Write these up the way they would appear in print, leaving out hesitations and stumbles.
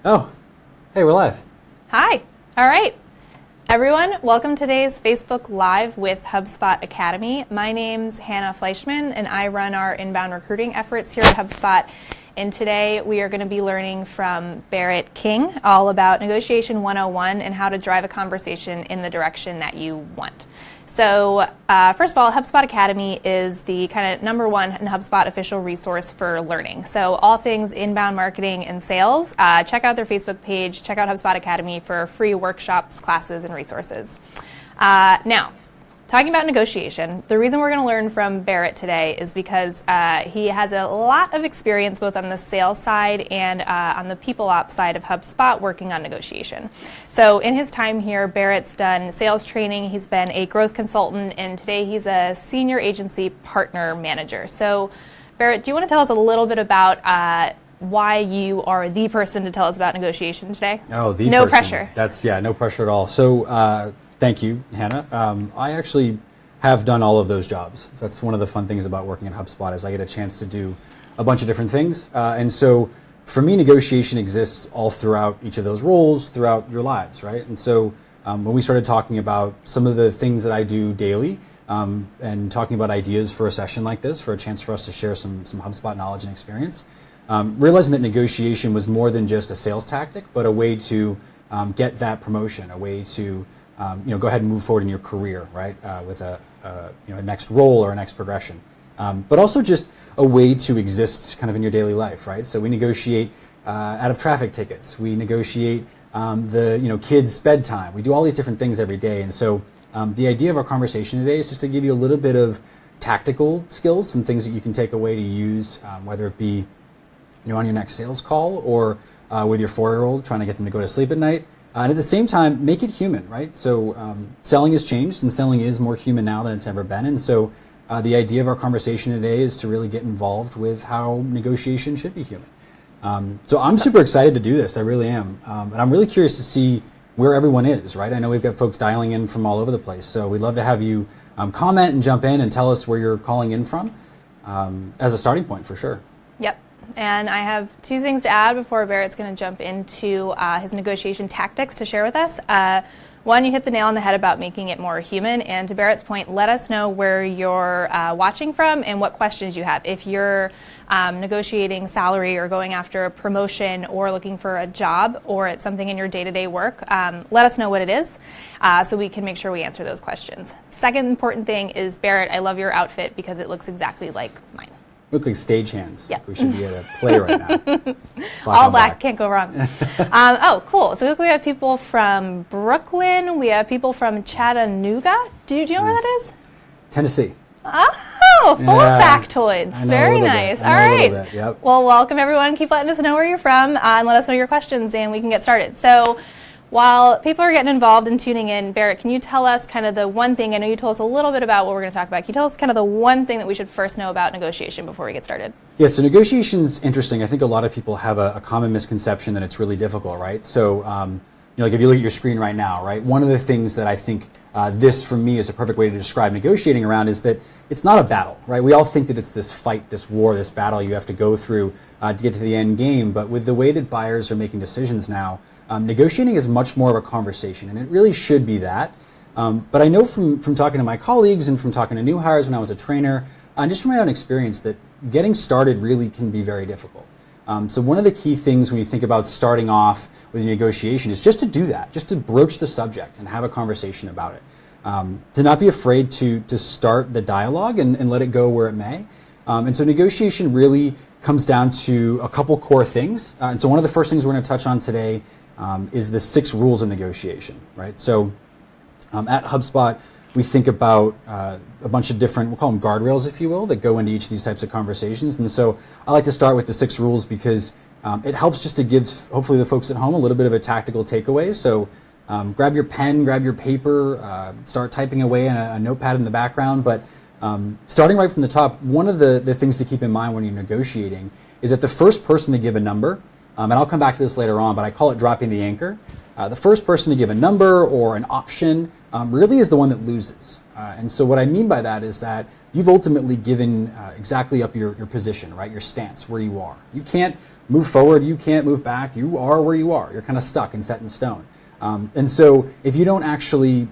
Oh, hey, we're live. Hi. All right. Everyone, welcome to today's Facebook Live with HubSpot Academy. My name's Hannah Fleischman, and I run our inbound recruiting efforts here at HubSpot. And today we are going to be learning from Barrett King all about Negotiation 101 and how to drive a conversation in the direction that you want. So first of all, HubSpot Academy is the kind of number one HubSpot official resource for learning. So all things inbound marketing and sales, check out their Facebook page, check out HubSpot Academy for free workshops, classes, and resources. Now, talking about negotiation, the reason we're going to learn from Barrett today is because he has a lot of experience both on the sales side and on the people ops side of HubSpot working on negotiation. So in his time here, Barrett's done sales training, he's been a growth consultant, and today he's a senior agency partner manager. So Barrett, do you want to tell us a little bit about why you are the person to tell us about negotiation today? Oh, the no person. pressure. No pressure at all. So thank you, Hannah. I actually have done all of those jobs. That's one of the fun things about working at HubSpot is I get a chance to do a bunch of different things. And so for me, negotiation exists all throughout each of those roles, throughout your lives, right? And so when we started talking about some of the things that I do daily and talking about ideas for a session like this, for a chance for us to share some HubSpot knowledge and experience, realizing that negotiation was more than just a sales tactic, but a way to get that promotion, a way to go ahead and move forward in your career, right, with a next role or a next progression. But also just a way to exist kind of in your daily life, right? So we negotiate out of traffic tickets. We negotiate the kids' bedtime. We do all these different things every day. And so the idea of our conversation today is just to give you a little bit of tactical skills, some things that you can take away to use, whether it be on your next sales call or with your 4-year-old trying to get them to go to sleep at night. And at the same time, make it human, right? So selling has changed, and selling is more human now than it's ever been. And so the idea of our conversation today is to really get involved with how negotiation should be human. So I'm super excited to do this. I really am. And I'm really curious to see where everyone is, right? I know we've got folks dialing in from all over the place. So we'd love to have you comment and jump in and tell us where you're calling in from as a starting point for sure. Yep. And I have two things to add before Barrett's going to jump into his negotiation tactics to share with us. One, you hit the nail on the head about making it more human. And to Barrett's point, let us know where you're watching from and what questions you have. If you're negotiating salary or going after a promotion or looking for a job or it's something in your day-to-day work, let us know what it is so we can make sure we answer those questions. Second important thing is, Barrett, I love your outfit because it looks exactly like mine. Look like stagehands. Yeah. We should be at a play right now. All black, can't go wrong. Oh, cool. So we have people from Brooklyn. We have people from Chattanooga. Do you know where that is? Tennessee. Oh, full of factoids. Very nice. All right. Yep. Well, welcome everyone. Keep letting us know where you're from and let us know your questions and we can get started. So while people are getting involved and tuning in, Barrett, can you tell us kind of the one thing, I know you told us a little bit about what we're going to talk about. Can you tell us kind of the one thing that we should first know about negotiation before we get started? Yeah, so negotiation's interesting. I think a lot of people have a common misconception that it's really difficult, right? So, like if you look at your screen right now, right, one of the things that I think this, for me, is a perfect way to describe negotiating around is that it's not a battle, right? We all think that it's this fight, this war, this battle you have to go through to get to the end game. But with the way that buyers are making decisions now, negotiating is much more of a conversation, and it really should be that. But I know from talking to my colleagues and from talking to new hires when I was a trainer, and just from my own experience, that getting started really can be very difficult. So one of the key things when you think about starting off with a negotiation is just to do that, just to broach the subject and have a conversation about it. To not be afraid to start the dialogue and let it go where it may. And so negotiation really comes down to a couple core things. And so one of the first things we're going to touch on today is the 6 rules of negotiation, right? So at HubSpot, we think about a bunch of different, we'll call them guardrails, if you will, that go into each of these types of conversations. And so I like to start with the 6 rules because it helps just to give, hopefully, the folks at home a little bit of a tactical takeaway. So grab your pen, grab your paper, start typing away on a notepad in the background. But starting right from the top, one of the things to keep in mind when you're negotiating is that the first person to give a number, and I'll come back to this later on, but I call it dropping the anchor. The first person to give a number or an option really is the one that loses. And so what I mean by that is that you've ultimately given exactly up your position, right? Your stance, where you are. You can't move forward, you can't move back, you are where you are. You're kind of stuck and set in stone. And so if you don't actually,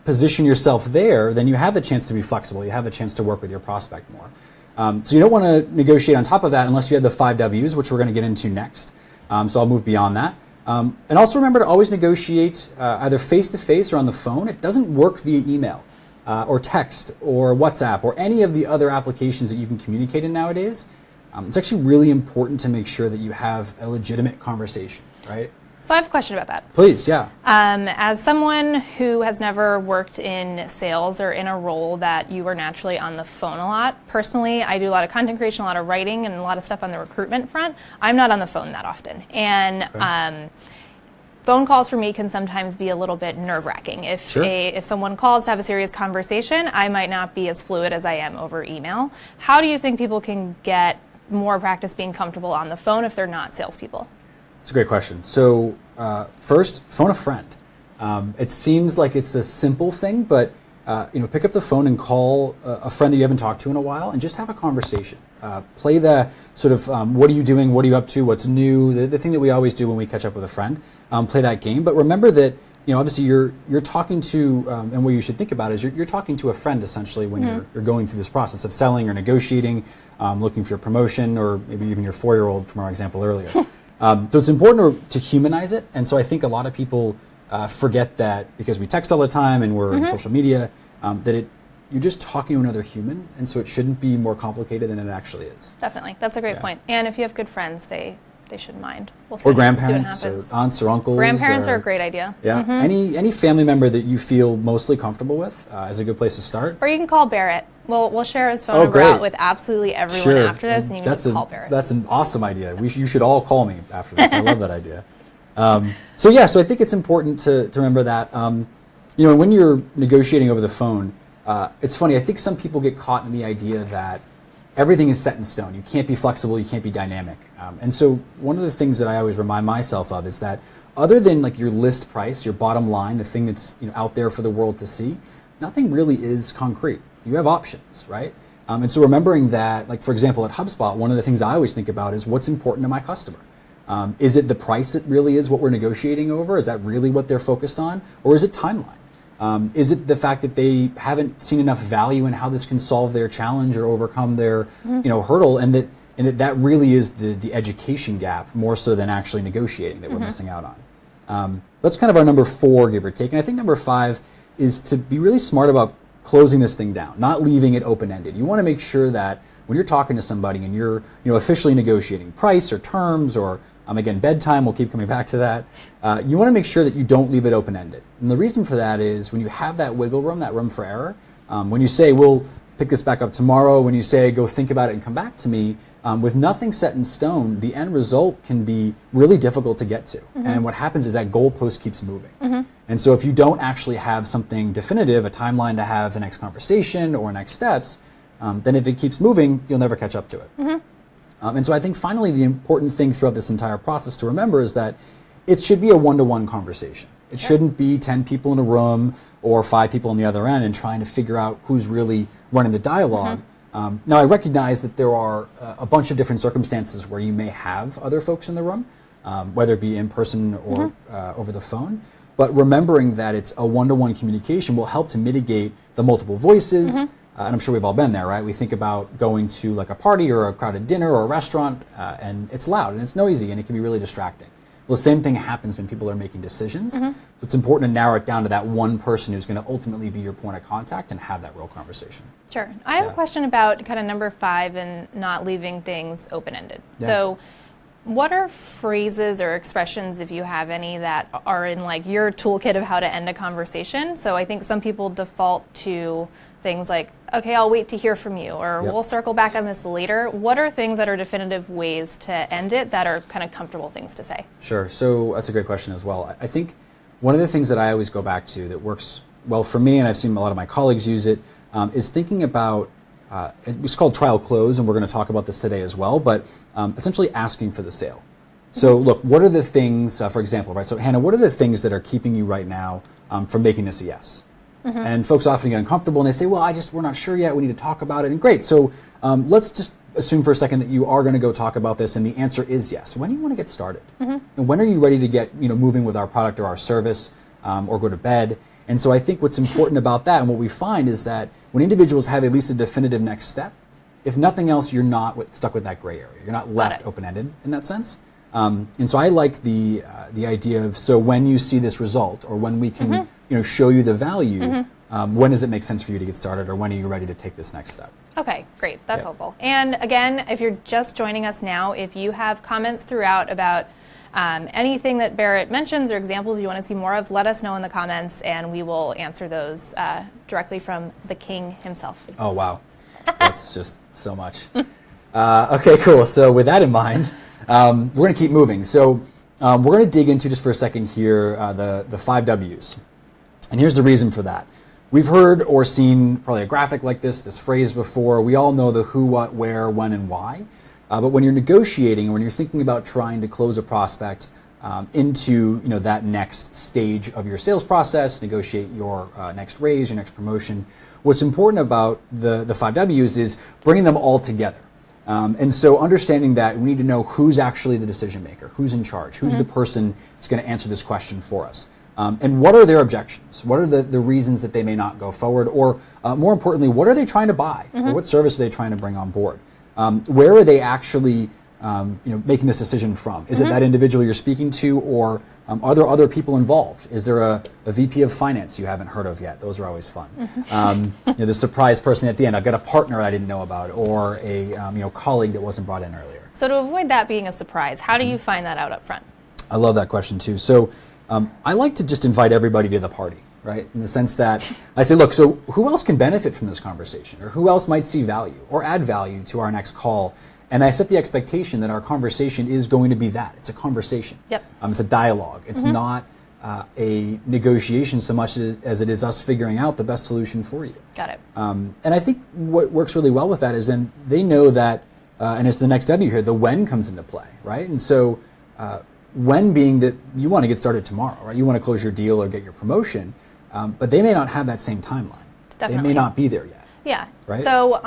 position yourself there, then you have the chance to be flexible. You have the chance to work with your prospect more. So you don't want to negotiate on top of that unless you have the 5 W's, which we're going to get into next. So I'll move beyond that. And also remember to always negotiate either face-to-face or on the phone. It doesn't work via email or text or WhatsApp or any of the other applications that you can communicate in nowadays. It's actually really important to make sure that you have a legitimate conversation, right? So I have a question about that. Please, yeah. As someone who has never worked in sales or in a role that you are naturally on the phone a lot, personally, I do a lot of content creation, a lot of writing, and a lot of stuff on the recruitment front. I'm not on the phone that often. And phone calls for me can sometimes be a little bit nerve-wracking. If someone calls to have a serious conversation, I might not be as fluid as I am over email. How do you think people can get more practice being comfortable on the phone if they're not salespeople? It's a great question. So first, phone a friend. It seems like it's a simple thing, but pick up the phone and call a friend that you haven't talked to in a while and just have a conversation. Play the sort of what are you doing, what are you up to, what's new, the thing that we always do when we catch up with a friend. Play that game, but remember that obviously you're talking to, and what you should think about is you're talking to a friend essentially when you're going through this process of selling or negotiating, looking for your promotion, or maybe even your 4-year-old from our example earlier. So it's important to humanize it, and so I think a lot of people forget that because we text all the time and we're in social media, you're just talking to another human, and so it shouldn't be more complicated than it actually is. Definitely, that's a great point. And if you have good friends, they shouldn't mind. Or grandparents, or aunts or uncles. Grandparents are a great idea. Yeah, any family member that you feel mostly comfortable with is a good place to start. Or you can call Barrett. We'll share his phone number out with absolutely everyone after this, and you can just call Barrett. That's an awesome idea. You should all call me after this. I love that idea. So I think it's important to remember that. When you're negotiating over the phone, it's funny. I think some people get caught in the idea that everything is set in stone. You can't be flexible. You can't be dynamic. And so one of the things that I always remind myself of is that other than like your list price, your bottom line, the thing that's out there for the world to see, nothing really is concrete. You have options, right? And so remembering that, like for example, at HubSpot, one of the things I always think about is what's important to my customer. Is it the price that really is what we're negotiating over? Is that really what they're focused on? Or is it timeline? Is it the fact that they haven't seen enough value in how this can solve their challenge or overcome their hurdle, and that really is the education gap more so than actually negotiating that we're missing out on. That's kind of our number 4, give or take. And I think number 5 is to be really smart about closing this thing down, not leaving it open-ended. You want to make sure that when you're talking to somebody and you're officially negotiating price or terms or again, bedtime, we'll keep coming back to that. You want to make sure that you don't leave it open-ended. And the reason for that is when you have that wiggle room, that room for error, when you say, we'll pick this back up tomorrow, when you say, go think about it and come back to me, with nothing set in stone, the end result can be really difficult to get to. And what happens is that goalpost keeps moving. And so if you don't actually have something definitive, a timeline to have the next conversation or next steps, then if it keeps moving, you'll never catch up to it. And so I think finally the important thing throughout this entire process to remember is that it should be a one-to-one conversation. It shouldn't be 10 people in a room or 5 people on the other end and trying to figure out who's really running the dialogue. Now I recognize that there are a bunch of different circumstances where you may have other folks in the room, whether it be in person or over the phone. But remembering that it's a one-to-one communication will help to mitigate the multiple voices. And I'm sure we've all been there, right? We think about going to like a party or a crowded dinner or a restaurant, and it's loud and it's noisy and it can be really distracting. Well, the same thing happens when people are making decisions. So it's important to narrow it down to that one person who's going to ultimately be your point of contact and have that real conversation. Sure. I have a question about kind of number 5 and not leaving things open-ended. So what are phrases or expressions, if you have any, that are in like your toolkit of how to end a conversation? So I think some people default to things like, okay, I'll wait to hear from you, or we'll circle back on this later. What are things that are definitive ways to end it that are kind of comfortable things to say? Sure. So that's a great question as well. I think one of the things that I always go back to that works well for me, and I've seen a lot of my colleagues use it, is thinking about, it's called trial close, and we're going to talk about this today as well, but essentially asking for the sale. So look, what are the things, for example, right? So Hannah, what are the things that are keeping you right now from making this a yes? And folks often get uncomfortable and they say, well, we're not sure yet, we need to talk about it. And great, so let's just assume for a second that you are going to go talk about this and the answer is yes. When do you want to get started? And when are you ready to get moving with our product or our service or go to bed? And so I think what's important about that and what we find is that when individuals have at least a definitive next step, if nothing else, you're not stuck with that gray area. You're not left open-ended in that sense. And so I like the idea of, so when you see this result or when we can show you the value, when does it make sense for you to get started or when are you ready to take this next step? Okay, great. That's helpful. And again, if you're just joining us now, if you have comments throughout about anything that Barrett mentions or examples you want to see more of, let us know in the comments and we will answer those directly from the king himself. Oh, wow. That's just so much. Okay, cool. So with that in mind, we're going to keep moving. So we're going to dig into just for a second here the 5 W's. And here's the reason for that. We've heard or seen probably a graphic like this phrase before. We all know the who, what, where, when, and why. But when you're negotiating, when you're thinking about trying to close a prospect into that next stage of your sales process, negotiate your next raise, your next promotion, what's important about the 5 W's is bringing them all together. And so understanding that we need to know who's actually the decision maker, who's in charge, who's the person that's going to answer this question for us. And what are their objections? What are the reasons that they may not go forward? Or more importantly, what are they trying to buy? Or what service are they trying to bring on board? Where are they actually making this decision from? Is it that individual you're speaking to, or are there other people involved? Is there a VP of finance you haven't heard of yet? Those are always fun. The surprise person at the end. I've got a partner I didn't know about, or a colleague that wasn't brought in earlier. So to avoid that being a surprise, how do you find that out up front? I love that question too. So I like to just invite everybody to the party, right? In the sense that I say, look, so who else can benefit from this conversation? Or who else might see value or add value to our next call? And I set the expectation that our conversation is going to be that. It's a conversation. Yep. It's a dialogue. It's not a negotiation so much as it is us figuring out the best solution for you. Got it. And I think what works really well with that is then they know that, and it's the next W here, the when comes into play, right? And so when being that you want to get started tomorrow, right? You want to close your deal or get your promotion, but they may not have that same timeline. Definitely. They may not be there yet. Yeah. Right? So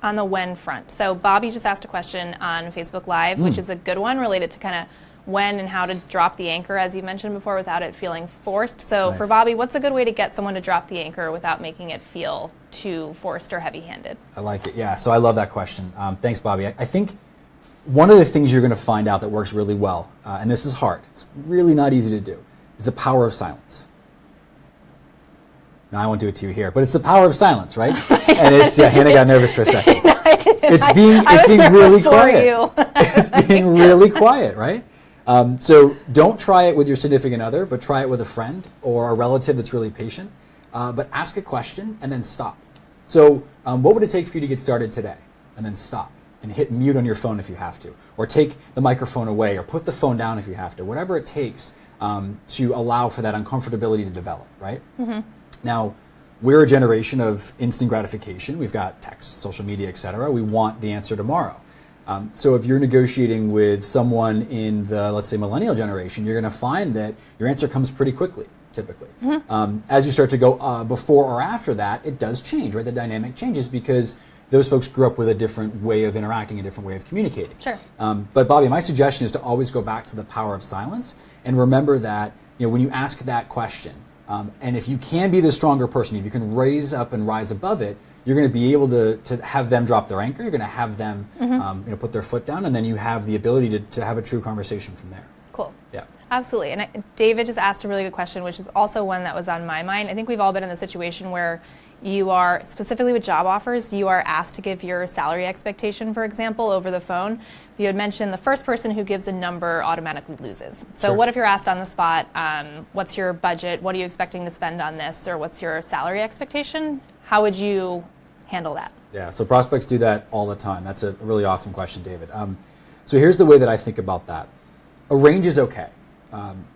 on the when front. So Bobby just asked a question on Facebook Live, which is a good one related to kind of when and how to drop the anchor, as you mentioned before, without it feeling forced. So for Bobby, what's a good way to get someone to drop the anchor without making it feel too forced or heavy-handed? I like it. Yeah. So I love that question. Thanks, Bobby. I think one of the things you're going to find out that works really well, and this is hard, it's really not easy to do, is the power of silence. No, I won't do it to you here, but it's the power of silence, right? And it's, Hannah got nervous for a second. No, I didn't. It's being really quiet. It's being really quiet, right? So don't try it with your significant other, but try it with a friend or a relative that's really patient. But ask a question and then stop. So what would it take for you to get started today? And then stop and hit mute on your phone if you have to, or take the microphone away, or put the phone down if you have to, whatever it takes to allow for that uncomfortability to develop, right? Now, we're a generation of instant gratification. We've got text, social media, et cetera. We want the answer tomorrow. So if you're negotiating with someone in the, let's say, millennial generation, you're going to find that your answer comes pretty quickly, typically. As you start to go before or after that, it does change, right? The dynamic changes because those folks grew up with a different way of interacting, a different way of communicating. Sure. But Bobby, my suggestion is to always go back to the power of silence and remember that when you ask that question, and if you can be the stronger person, if you can raise up and rise above it, you're going to be able to have them drop their anchor. You're going to have them put their foot down, and then you have the ability to have a true conversation from there. Cool. Yeah. Absolutely. And David just asked a really good question, which is also one that was on my mind. I think we've all been in the situation where you are, specifically with job offers, you are asked to give your salary expectation, for example, over the phone. You had mentioned the first person who gives a number automatically loses. So Sure. What if you're asked on the spot, what's your budget? What are you expecting to spend on this? Or what's your salary expectation? How would you handle that? Yeah, so prospects do that all the time. That's a really awesome question, David. So here's the way that I think about that. A range is okay.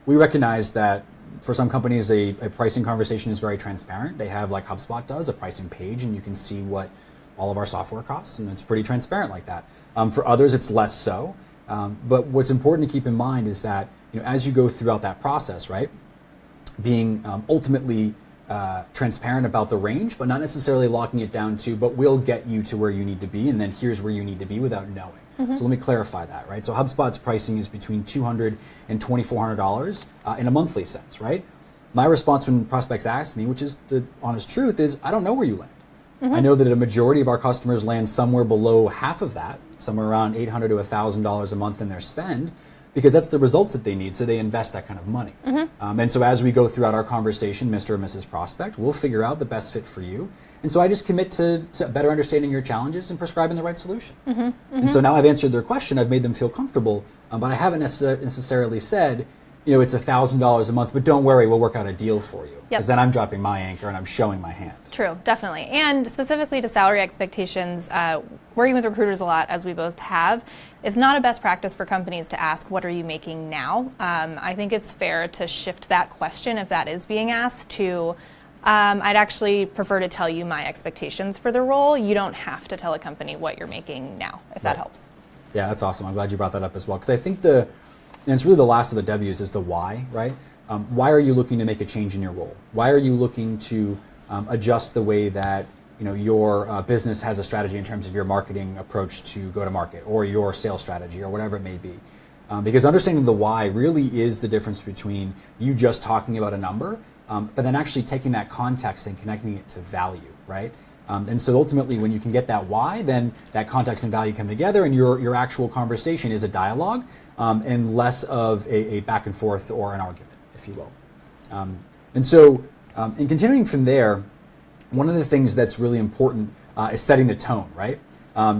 We recognize that for some companies, a pricing conversation is very transparent. They have, like HubSpot does, a pricing page, and you can see what all of our software costs, and it's pretty transparent like that. For others, it's less so. But what's important to keep in mind is that as you go throughout that process, right, being ultimately transparent about the range, but not necessarily locking it down to, but we'll get you to where you need to be, and then here's where you need to be without knowing. So let me clarify that, right? So HubSpot's pricing is between $200 and $2,400 in a monthly sense, right? My response when prospects ask me, which is the honest truth, is I don't know where you land. I know that a majority of our customers land somewhere below half of that, somewhere around $800 to $1,000 a month in their spend, because that's the results that they need, so they invest that kind of money. And so as we go throughout our conversation, Mr. or Mrs. Prospect, we'll figure out the best fit for you. And so I just commit to better understanding your challenges and prescribing the right solution. And so now I've answered their question, I've made them feel comfortable, but I haven't necessarily said, it's $1,000 a month, but don't worry, we'll work out a deal for you. Because then I'm dropping my anchor and I'm showing my hand. True, definitely. And specifically to salary expectations, working with recruiters a lot, as we both have, it's not a best practice for companies to ask, what are you making now? I think it's fair to shift that question if that is being asked to, I'd actually prefer to tell you my expectations for the role. You don't have to tell a company what you're making now, if that helps. Yeah, that's awesome. I'm glad you brought that up as well. Because I think and it's really the last of the W's is the why, right? Why are you looking to make a change in your role? Why are you looking to adjust the way that your business has a strategy in terms of your marketing approach to go to market, or your sales strategy, or whatever it may be? Because understanding the why really is the difference between you just talking about a number, but then actually taking that context and connecting it to value, right? And so ultimately, when you can get that why, then that context and value come together, and your actual conversation is a dialogue and less of a back and forth or an argument, if you will. And so in continuing from there, one of the things that's really important is setting the tone, right?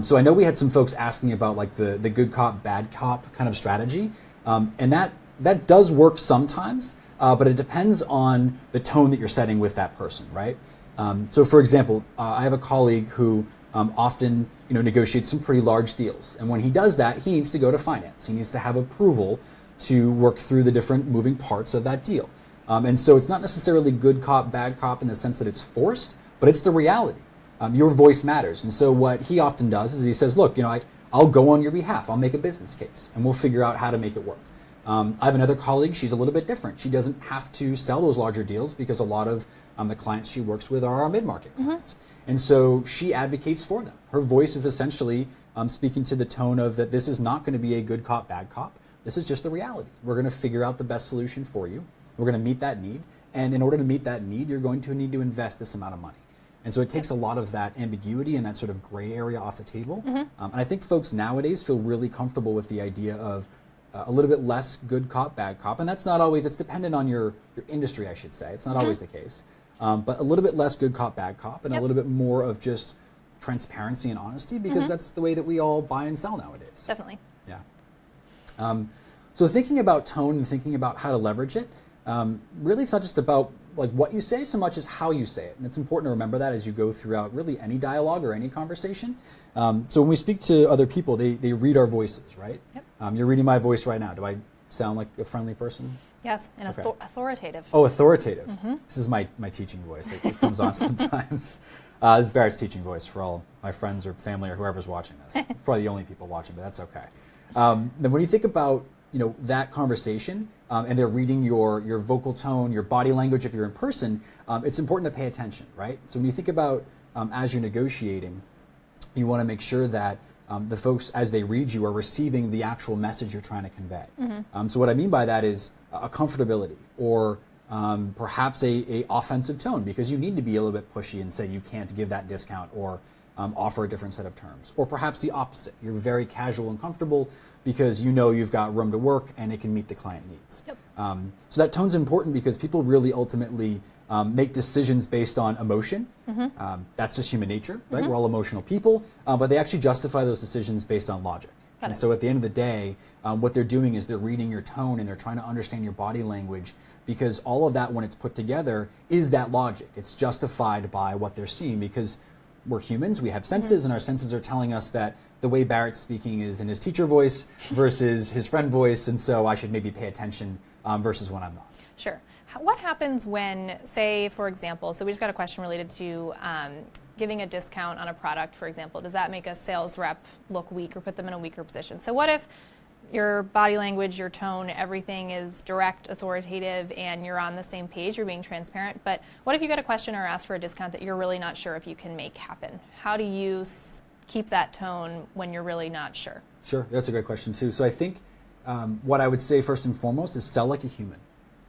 So I know we had some folks asking about like the good cop, bad cop kind of strategy, and that does work sometimes, but it depends on the tone that you're setting with that person, right? So for example, I have a colleague who often negotiates some pretty large deals. And when he does that, he needs to go to finance. He needs to have approval to work through the different moving parts of that deal. And so it's not necessarily good cop, bad cop in the sense that it's forced, but it's the reality. Your voice matters. And so what he often does is he says, look, I'll go on your behalf. I'll make a business case and we'll figure out how to make it work. I have another colleague, she's a little bit different. She doesn't have to sell those larger deals because a lot of the clients she works with are our mid-market clients. And so she advocates for them. Her voice is essentially speaking to the tone of that this is not going to be a good cop, bad cop. This is just the reality. We're going to figure out the best solution for you. We're going to meet that need. And in order to meet that need, you're going to need to invest this amount of money. And so it takes a lot of that ambiguity and that sort of gray area off the table. And I think folks nowadays feel really comfortable with the idea of a little bit less good cop, bad cop. And that's not always, it's dependent on your industry, I should say. It's not always the case. But a little bit less good cop, bad cop, and a little bit more of just transparency and honesty, because that's the way that we all buy and sell nowadays. Definitely. Yeah. So thinking about tone and thinking about how to leverage it, really it's not just about like what you say so much as how you say it. And it's important to remember that as you go throughout really any dialogue or any conversation. So when we speak to other people, they read our voices, right? You're reading my voice right now. Do I sound like a friendly person? Yes, and authoritative. Oh, authoritative. This is my teaching voice. It comes on sometimes. This is Barrett's teaching voice for all my friends or family or whoever's watching this. Probably the only people watching, but that's okay. Then when you think about that conversation and they're reading your vocal tone, your body language if you're in person, it's important to pay attention, right? So when you think about as you're negotiating, you want to make sure that the folks, as they read you, are receiving the actual message you're trying to convey. So what I mean by that is a comfortability or perhaps a offensive tone, because you need to be a little bit pushy and say you can't give that discount or offer a different set of terms. Or perhaps the opposite. You're very casual and comfortable because you've got room to work and it can meet the client needs. So that tone's important because people really ultimately make decisions based on emotion. That's just human nature, right? We're all emotional people, but they actually justify those decisions based on logic. And so at the end of the day, what they're doing is they're reading your tone and they're trying to understand your body language, because all of that, when it's put together, is that logic. It's justified by what they're seeing, because we're humans, we have senses, and our senses are telling us that the way Barrett's speaking is in his teacher voice versus his friend voice, and so I should maybe pay attention versus when I'm not. Sure. What happens when, say, for example, so we just got a question related to giving a discount on a product, for example. Does that make a sales rep look weak or put them in a weaker position? So what if Your body language, your tone, everything is direct, authoritative, and you're on the same page, you're being transparent. But what if you get a question or ask for a discount that you're really not sure if you can make happen? How do you keep that tone when you're really not sure? Sure, that's a great question too. So I think what I would say first and foremost is sell like a human,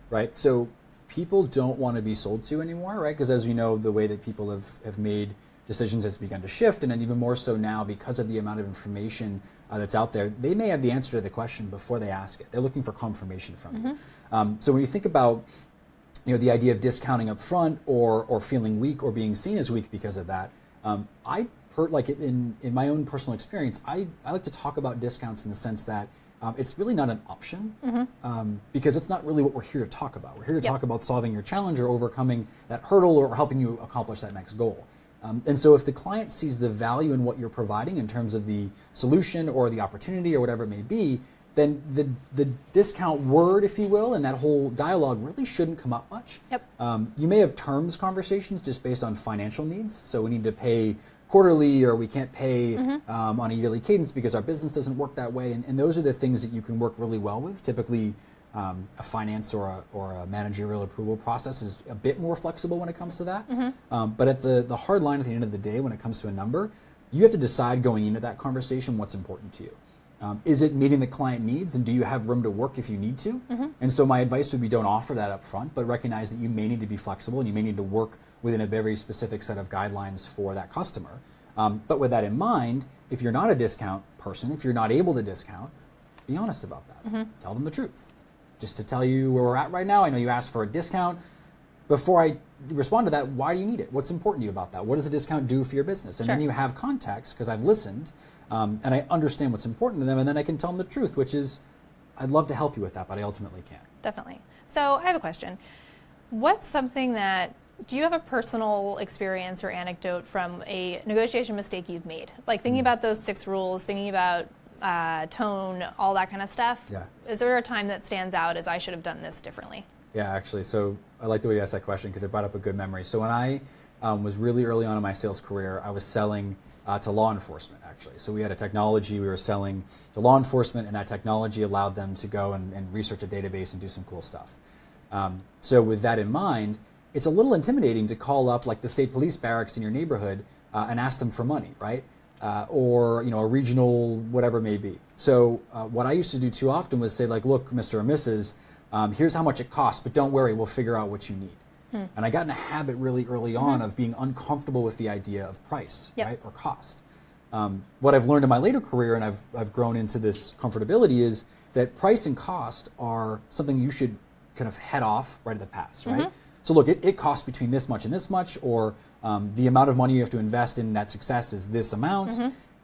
right? So people don't want to be sold to anymore, right? Because as we know, the way that people have made decisions has begun to shift, and then even more so now because of the amount of information that's out there, they may have the answer to the question before they ask it. They're looking for confirmation from you. So when you think about the idea of discounting up front or feeling weak or being seen as weak because of that, in my own personal experience, I like to talk about discounts in the sense that it's really not an option because it's not really what we're here to talk about. We're here to talk about solving your challenge or overcoming that hurdle or helping you accomplish that next goal. And so if the client sees the value in what you're providing in terms of the solution or the opportunity or whatever it may be, then the discount word, if you will, and that whole dialogue really shouldn't come up much. You may have terms conversations just based on financial needs. So we need to pay quarterly or we can't pay on a yearly cadence because our business doesn't work that way. And those are the things that you can work really well with. Typically, a finance or a managerial approval process is a bit more flexible when it comes to that. But at the hard line at the end of the day, when it comes to a number, you have to decide going into that conversation what's important to you. Is it meeting the client needs, and do you have room to work if you need to? And so my advice would be don't offer that up front, but recognize that you may need to be flexible and you may need to work within a very specific set of guidelines for that customer. But with that in mind, if you're not a discount person, if you're not able to discount, be honest about that. Tell them the truth. Just to tell you where we're at right now, I know you asked for a discount. Before I respond to that, why do you need it? What's important to you about that? What does a discount do for your business? And then you have context, because I've listened, and I understand what's important to them, and then I can tell them the truth, which is, I'd love to help you with that, but I ultimately can't. Definitely. So I have a question. What's something do you have a personal experience or anecdote from a negotiation mistake you've made? Like thinking about those 6 rules, thinking about tone, all that kind of stuff. Is there a time that stands out as I should have done this differently? Yeah, actually. So I like the way you asked that question because it brought up a good memory. So when I was really early on in my sales career, I was selling to law enforcement, actually. So we had a technology we were selling to law enforcement, and that technology allowed them to go and research a database and do some cool stuff. So with that in mind, it's a little intimidating to call up like the state police barracks in your neighborhood and ask them for money, right? Or a regional whatever it may be. So what I used to do too often was say like, look, Mr. or Mrs., here's how much it costs, but don't worry, we'll figure out what you need. And I got in a habit really early on of being uncomfortable with the idea of price, right, or cost. What I've learned in my later career, and I've grown into this comfortability, is that price and cost are something you should kind of head off right at the pass, right? So look, it costs between this much and this much, or the amount of money you have to invest in that success is this amount.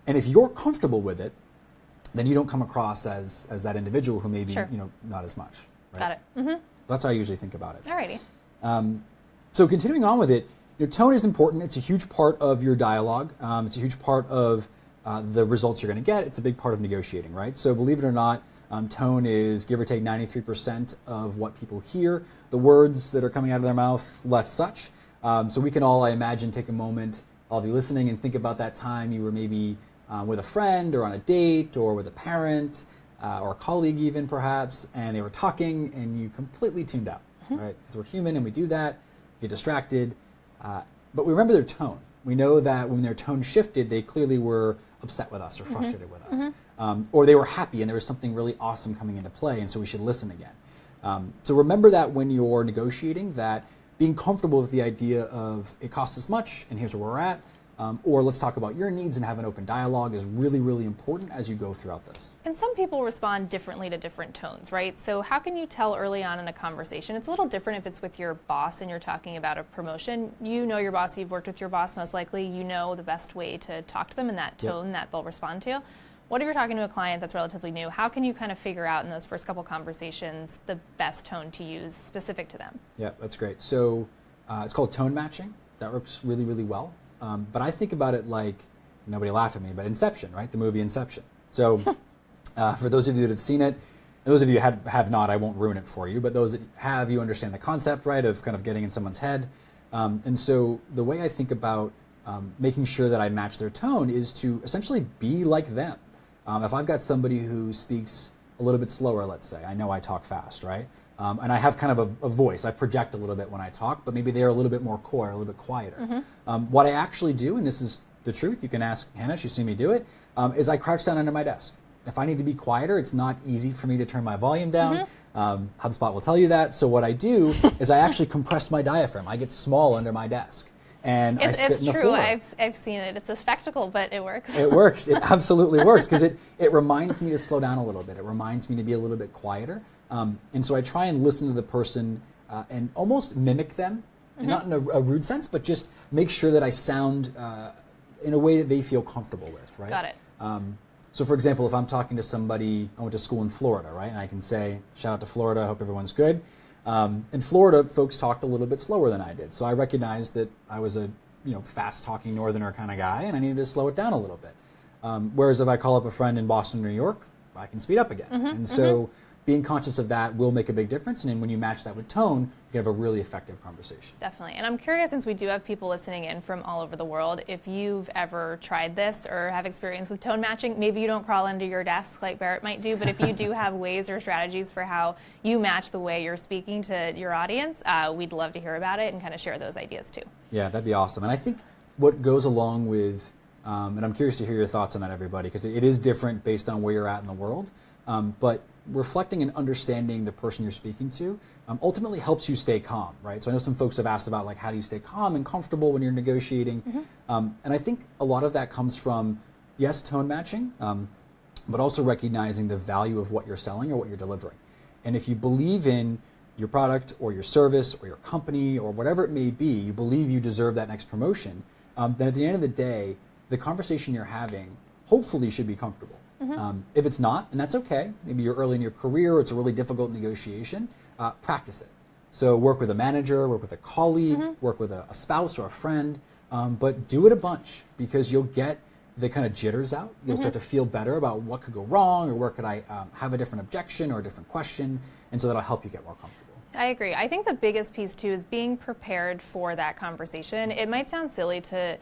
And if you're comfortable with it, then you don't come across as that individual who may be not as much. Right? Got it. That's how I usually think about it. Alrighty. So continuing on with it, tone is important. It's a huge part of your dialogue. It's a huge part of the results you're going to get. It's a big part of negotiating, right? So believe it or not, tone is give or take 93% of what people hear. The words that are coming out of their mouth, less such. So we can all, I imagine, take a moment, all of you listening, and think about that time you were maybe with a friend or on a date or with a parent or a colleague even perhaps, and they were talking and you completely tuned out, right? Because we're human and we do that, get distracted, but we remember their tone. We know that when their tone shifted, they clearly were upset with us or frustrated with us. Or they were happy and there was something really awesome coming into play, and so we should listen again. So remember that when you're negotiating, that being comfortable with the idea of it costs this much and here's where we're at, or let's talk about your needs and have an open dialogue is really, really important as you go throughout this. And some people respond differently to different tones, right? So how can you tell early on in a conversation? It's a little different if it's with your boss and you're talking about a promotion. You know your boss, you've worked with your boss most likely, you know the best way to talk to them in that tone that they'll respond to. What if you're talking to a client that's relatively new? How can you kind of figure out in those first couple conversations the best tone to use specific to them? Yeah, that's great. So it's called tone matching. That works really, really well. But I think about it like, nobody laugh at me, but Inception, right? The movie Inception. So for those of you that have seen it, and those of you who have not, I won't ruin it for you, but those that have, you understand the concept, right, of kind of getting in someone's head. And so the way I think about making sure that I match their tone is to essentially be like them. If I've got somebody who speaks a little bit slower, let's say. I know I talk fast, right? And I have kind of a voice. I project a little bit when I talk, but maybe they're a little bit more coy, a little bit quieter. What I actually do, and this is the truth, you can ask Hannah, she's seen me do it, is I crouch down under my desk. If I need to be quieter, it's not easy for me to turn my volume down. HubSpot will tell you that. So what I do is I actually compress my diaphragm. I get small under my desk. And I sit in the floor. It's true. I've seen it. It's a spectacle, but it works. It works. It absolutely works because it reminds me to slow down a little bit. It reminds me to be a little bit quieter. And so I try and listen to the person and almost mimic them, and not in a rude sense, but just make sure that I sound in a way that they feel comfortable with, right? Got it. So for example, if I'm talking to somebody, I went to school in Florida, right? And I can say, shout out to Florida, hope everyone's good. In Florida, folks talked a little bit slower than I did. So I recognized that I was a fast-talking northerner kind of guy, and I needed to slow it down a little bit. Whereas if I call up a friend in Boston, New York, I can speed up again. And so being conscious of that will make a big difference. And then when you match that with tone, you can have a really effective conversation. Definitely. And I'm curious, since we do have people listening in from all over the world, if you've ever tried this or have experience with tone matching. Maybe you don't crawl under your desk like Barrett might do, but if you do have ways or strategies for how you match the way you're speaking to your audience, we'd love to hear about it and kind of share those ideas too. Yeah, that'd be awesome. And I think what goes along with, and I'm curious to hear your thoughts on that, everybody, because it is different based on where you're at in the world, but reflecting and understanding the person you're speaking to ultimately helps you stay calm, right? So I know some folks have asked about like how do you stay calm and comfortable when you're negotiating, and I think a lot of that comes from, yes, tone matching, but also recognizing the value of what you're selling or what you're delivering. And if you believe in your product or your service or your company or whatever it may be, you believe you deserve that next promotion, then at the end of the day, the conversation you're having hopefully should be comfortable. If it's not, and that's okay, maybe you're early in your career, it's a really difficult negotiation, practice it. So work with a manager, work with a colleague, work with a spouse or a friend, but do it a bunch because you'll get the kind of jitters out. You'll start to feel better about what could go wrong or where could I have a different objection or a different question, and so that'll help you get more comfortable. I agree. I think the biggest piece too is being prepared for that conversation. It might sound silly to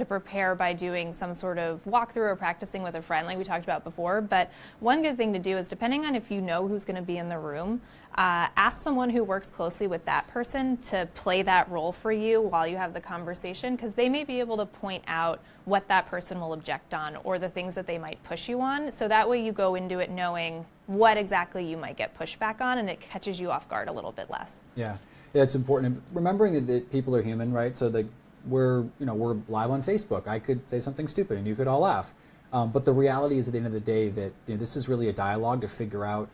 prepare by doing some sort of walkthrough or practicing with a friend like we talked about before, but one good thing to do is, depending on if you know who's going to be in the room, ask someone who works closely with that person to play that role for you while you have the conversation, because they may be able to point out what that person will object on or the things that they might push you on, so that way you go into it knowing what exactly you might get pushback on, and it catches you off guard a little bit less. Yeah, it's important. And remembering that people are human, right? So we're live on Facebook. I could say something stupid and you could all laugh. But the reality is at the end of the day that this is really a dialogue to figure out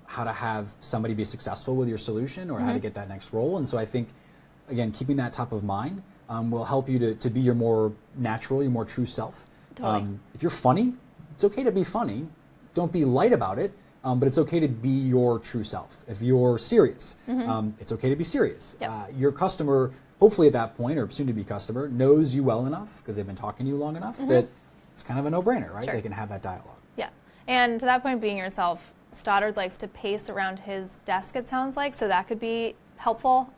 how to have somebody be successful with your solution or how to get that next role. And so I think, again, keeping that top of mind will help you to be your more natural, your more true self. Totally. If you're funny, it's okay to be funny. Don't be light about it. But it's okay to be your true self. If you're serious, it's okay to be serious. Yep. Your customer, hopefully at that point, or soon-to-be customer, knows you well enough because they've been talking to you long enough that it's kind of a no-brainer, right? Sure. They can have that dialogue. Yeah, and to that point, being yourself, Stoddard likes to pace around his desk, it sounds like, so that could be helpful.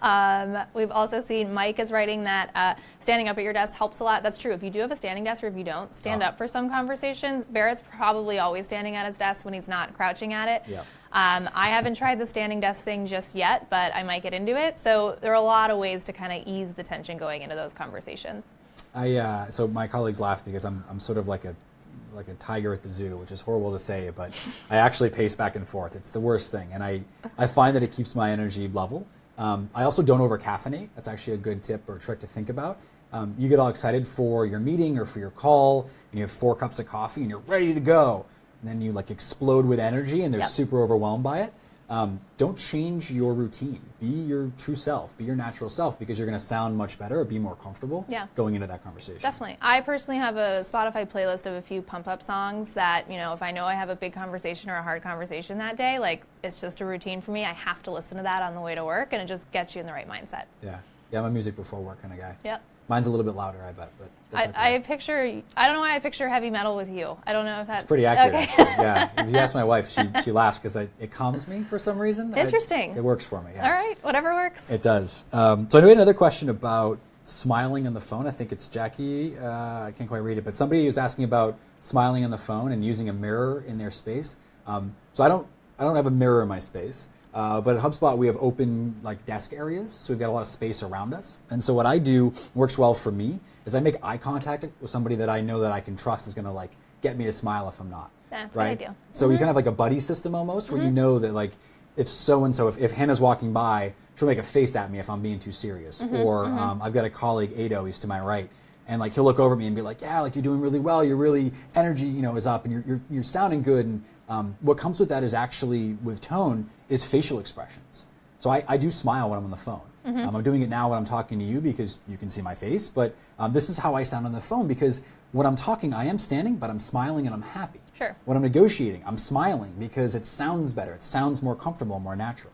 We've also seen Mike is writing that standing up at your desk helps a lot. That's true. If you do have a standing desk, or if you don't, stand up for some conversations. Barrett's probably always standing at his desk when he's not crouching at it. Yep. I haven't tried the standing desk thing just yet, but I might get into it. So there are a lot of ways to kind of ease the tension going into those conversations. So my colleagues laugh because I'm sort of like a tiger at the zoo, which is horrible to say, but I actually pace back and forth. It's the worst thing, and I find that it keeps my energy level. I also don't over caffeinate. That's actually a good tip or trick to think about. You get all excited for your meeting or for your call, and you have 4 cups of coffee, and you're ready to go. And then you explode with energy, and they're super overwhelmed by it. Don't change your routine. Be your true self. Be your natural self, because you're going to sound much better or be more comfortable going into that conversation. Definitely. I personally have a Spotify playlist of a few pump-up songs that, if I know I have a big conversation or a hard conversation that day, it's just a routine for me. I have to listen to that on the way to work, and it just gets you in the right mindset. Yeah, I'm a music before work kind of guy. Yep. Mine's a little bit louder, I bet, but that's okay. I don't know why I picture heavy metal with you. I don't know if that's... It's pretty accurate, okay. Actually. Yeah. If you ask my wife, she laughs because it calms me for some reason. Interesting. It works for me, yeah. All right, whatever works. It does. So I know we had another question about smiling on the phone. I think it's Jackie. I can't quite read it, but somebody was asking about smiling on the phone and using a mirror in their space. So I don't I don't have a mirror in my space. But at HubSpot, we have open like desk areas, so we've got a lot of space around us. And so what I do works well for me is I make eye contact with somebody that I know that I can trust is going to like get me to smile if I'm not. That's right? what I do. So you kind of have like a buddy system almost, where you know that like if so-and-so, if Hannah's walking by, she'll make a face at me if I'm being too serious. Or I've got a colleague, Ado, he's to my right, and like he'll look over at me and be like, yeah, like you're doing really well, you're really, energy, is up, and you're sounding good. And what comes with that is actually, with tone, is facial expressions. So I do smile when I'm on the phone. I'm doing it now when I'm talking to you because you can see my face, but this is how I sound on the phone, because when I'm talking, I am standing, but I'm smiling and I'm happy. Sure. When I'm negotiating, I'm smiling because it sounds better. It sounds more comfortable, more natural.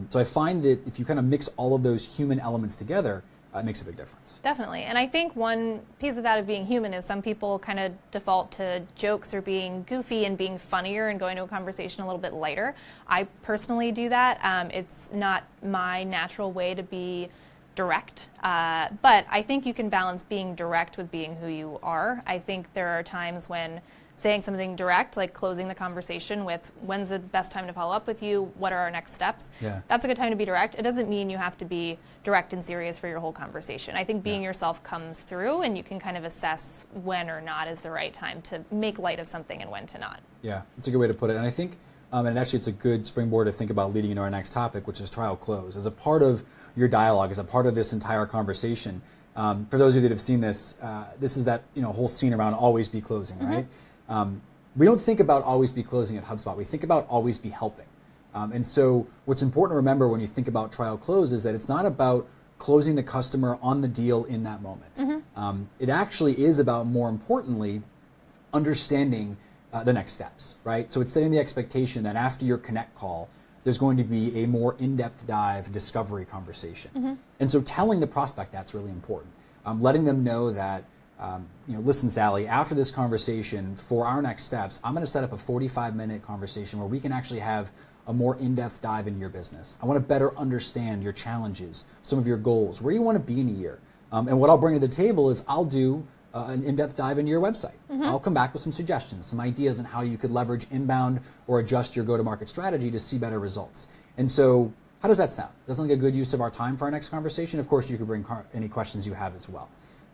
So I find that if you kind of mix all of those human elements together, it makes a big difference. Definitely. And I think one piece of that of being human is some people kind of default to jokes or being goofy and being funnier and going to a conversation a little bit lighter. I personally do that. It's not my natural way to be direct, but I think you can balance being direct with being who you are. I think there are times when saying something direct, like closing the conversation with, when's the best time to follow up with you? What are our next steps? Yeah. That's a good time to be direct. It doesn't mean you have to be direct and serious for your whole conversation. I think being yourself comes through, and you can kind of assess when or not is the right time to make light of something and when to not. Yeah, that's a good way to put it. And I think, and actually it's a good springboard to think about leading into our next topic, which is trial close. As a part of your dialogue, as a part of this entire conversation, for those of you that have seen this, this is that whole scene around always be closing, right? We don't think about always be closing at HubSpot. We think about always be helping. And so what's important to remember when you think about trial close is that it's not about closing the customer on the deal in that moment. It actually is about, more importantly, understanding the next steps, right? So it's setting the expectation that after your connect call, there's going to be a more in-depth dive discovery conversation. And so telling the prospect that's really important. Letting them know that listen, Sally, after this conversation, for our next steps, I'm going to set up a 45-minute conversation where we can actually have a more in-depth dive into your business. I want to better understand your challenges, some of your goals, where you want to be in a year. And what I'll bring to the table is I'll do an in-depth dive into your website. I'll come back with some suggestions, some ideas on how you could leverage inbound or adjust your go-to-market strategy to see better results. And so how does that sound? Doesn't like a good use of our time for our next conversation? Of course, you could bring any questions you have as well.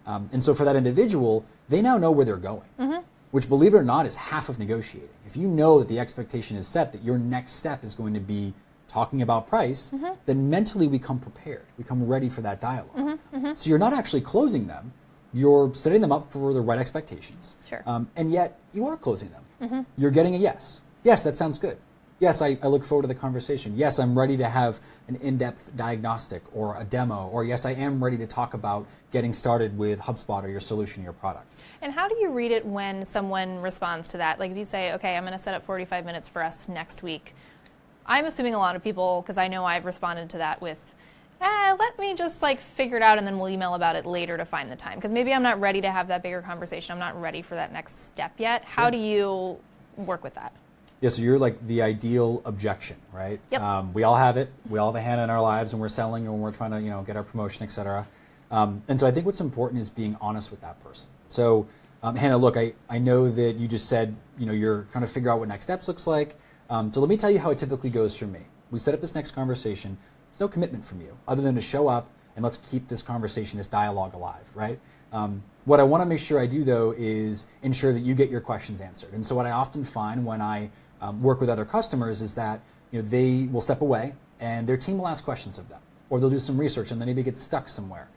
And so for that individual, they now know where they're going, which, believe it or not, is half of negotiating. If you know that the expectation is set, that your next step is going to be talking about price, then mentally we come prepared. We come ready for that dialogue. So you're not actually closing them. You're setting them up for the right expectations. Sure. And yet you are closing them. You're getting a yes. Yes, that sounds good. Yes, I look forward to the conversation. Yes, I'm ready to have an in-depth diagnostic or a demo. Or yes, I am ready to talk about getting started with HubSpot or your solution, your product. And how do you read it when someone responds to that? Like if you say, okay, I'm going to set up 45 minutes for us next week. I'm assuming a lot of people, because I know I've responded to that with, let me just figure it out and then we'll email about it later to find the time. Because maybe I'm not ready to have that bigger conversation. I'm not ready for that next step yet. Sure. How do you work with that? Yeah, so you're like the ideal objection, right? Yep. We all have it. We all have a Hannah in our lives, and we're selling, and we're trying to, get our promotion, et cetera. And so I think what's important is being honest with that person. So, Hannah, look, I know that you just said, you're trying to figure out what next steps looks like. So let me tell you how it typically goes for me. We set up this next conversation. There's no commitment from you other than to show up and let's keep this conversation, this dialogue alive, right? What I want to make sure I do, though, is ensure that you get your questions answered. And so what I often find when I work with other customers is that they will step away and their team will ask questions of them, or they'll do some research and then maybe get stuck somewhere.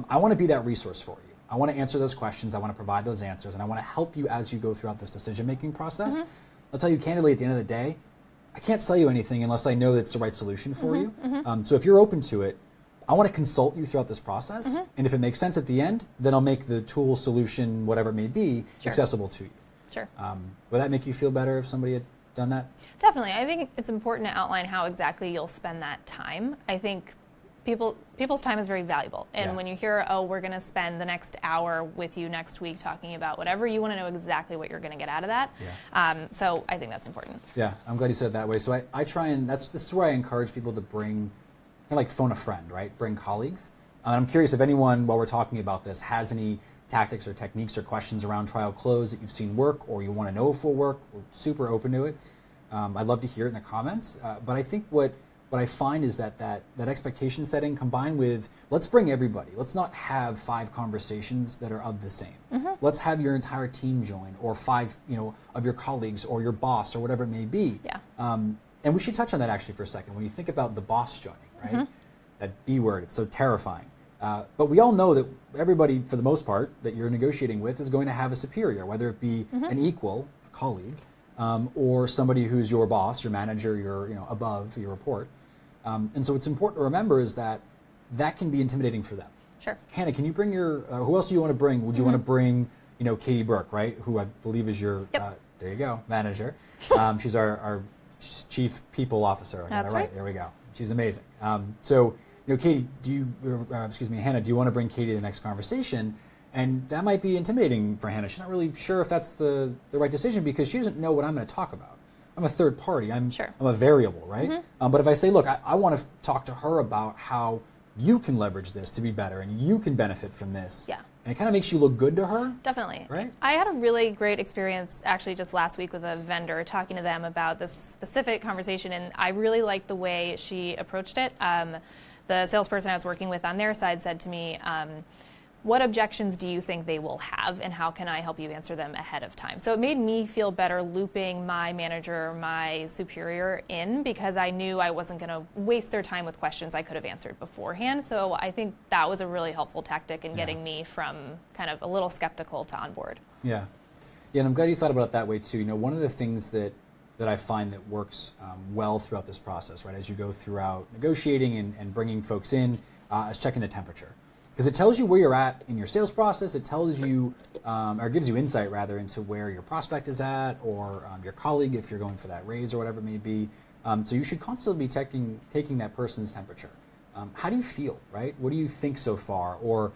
I want to be that resource for you. I want to answer those questions. I want to provide those answers, and I want to help you as you go throughout this decision-making process. I'll tell you candidly, at the end of the day, I can't sell you anything unless I know that it's the right solution for you. So if you're open to it, I want to consult you throughout this process, and if it makes sense at the end, then I'll make the tool, solution, whatever it may be, accessible to you. Sure. Would that make you feel better if somebody had done that? Definitely. I think it's important to outline how exactly you'll spend that time. I think people's time is very valuable. And when you hear, we're going to spend the next hour with you next week talking about whatever, you want to know exactly what you're going to get out of that. So I think that's important. Yeah, I'm glad you said it that way. So I try and this is where I encourage people to bring, kind of like phone a friend, right? Bring colleagues. I'm curious if anyone, while we're talking about this, has any tactics or techniques or questions around trial close that you've seen work or you want to know if will work. We're super open to it. I'd love to hear it in the comments. But I think what I find is that expectation setting combined with, let's bring everybody. Let's not have 5 conversations that are of the same. Let's have your entire team join, or 5, of your colleagues or your boss or whatever it may be. Yeah. And we should touch on that actually for a second. When you think about the boss joining, right? That B word, it's so terrifying. But we all know that everybody, for the most part, that you're negotiating with is going to have a superior, whether it be an equal, a colleague, or somebody who's your boss, your manager, your above, your report. And so what's important to remember is that can be intimidating for them. Sure. Hannah, can you bring your, who else do you want to bring? Would you want to bring, Katie Burke, right? Who I believe is your, there you go, manager. She's our chief people officer. I got it right. There we go. She's amazing. So, Katie, Hannah, do you want to bring Katie to the next conversation? And that might be intimidating for Hannah. She's not really sure if that's the right decision because she doesn't know what I'm going to talk about. I'm a third party. I'm a variable, right? But if I say, look, I want to talk to her about how you can leverage this to be better and you can benefit from this. Yeah. And it kind of makes you look good to her. Definitely. Right? I had a really great experience actually just last week with a vendor talking to them about this specific conversation, and I really liked the way she approached it. The salesperson I was working with on their side said to me, what objections do you think they will have, and how can I help you answer them ahead of time? So it made me feel better looping my manager, my superior in, because I knew I wasn't going to waste their time with questions I could have answered beforehand. So I think that was a really helpful tactic in getting me from kind of a little skeptical to on board. Yeah. Yeah, and I'm glad you thought about it that way too. One of the things that I find that works well throughout this process, right, as you go throughout negotiating and bringing folks in, is checking the temperature. Because it tells you where you're at in your sales process. It tells you, or gives you insight rather, into where your prospect is at, or your colleague if you're going for that raise or whatever it may be. So you should constantly be taking that person's temperature. How do you feel, right? What do you think so far? Or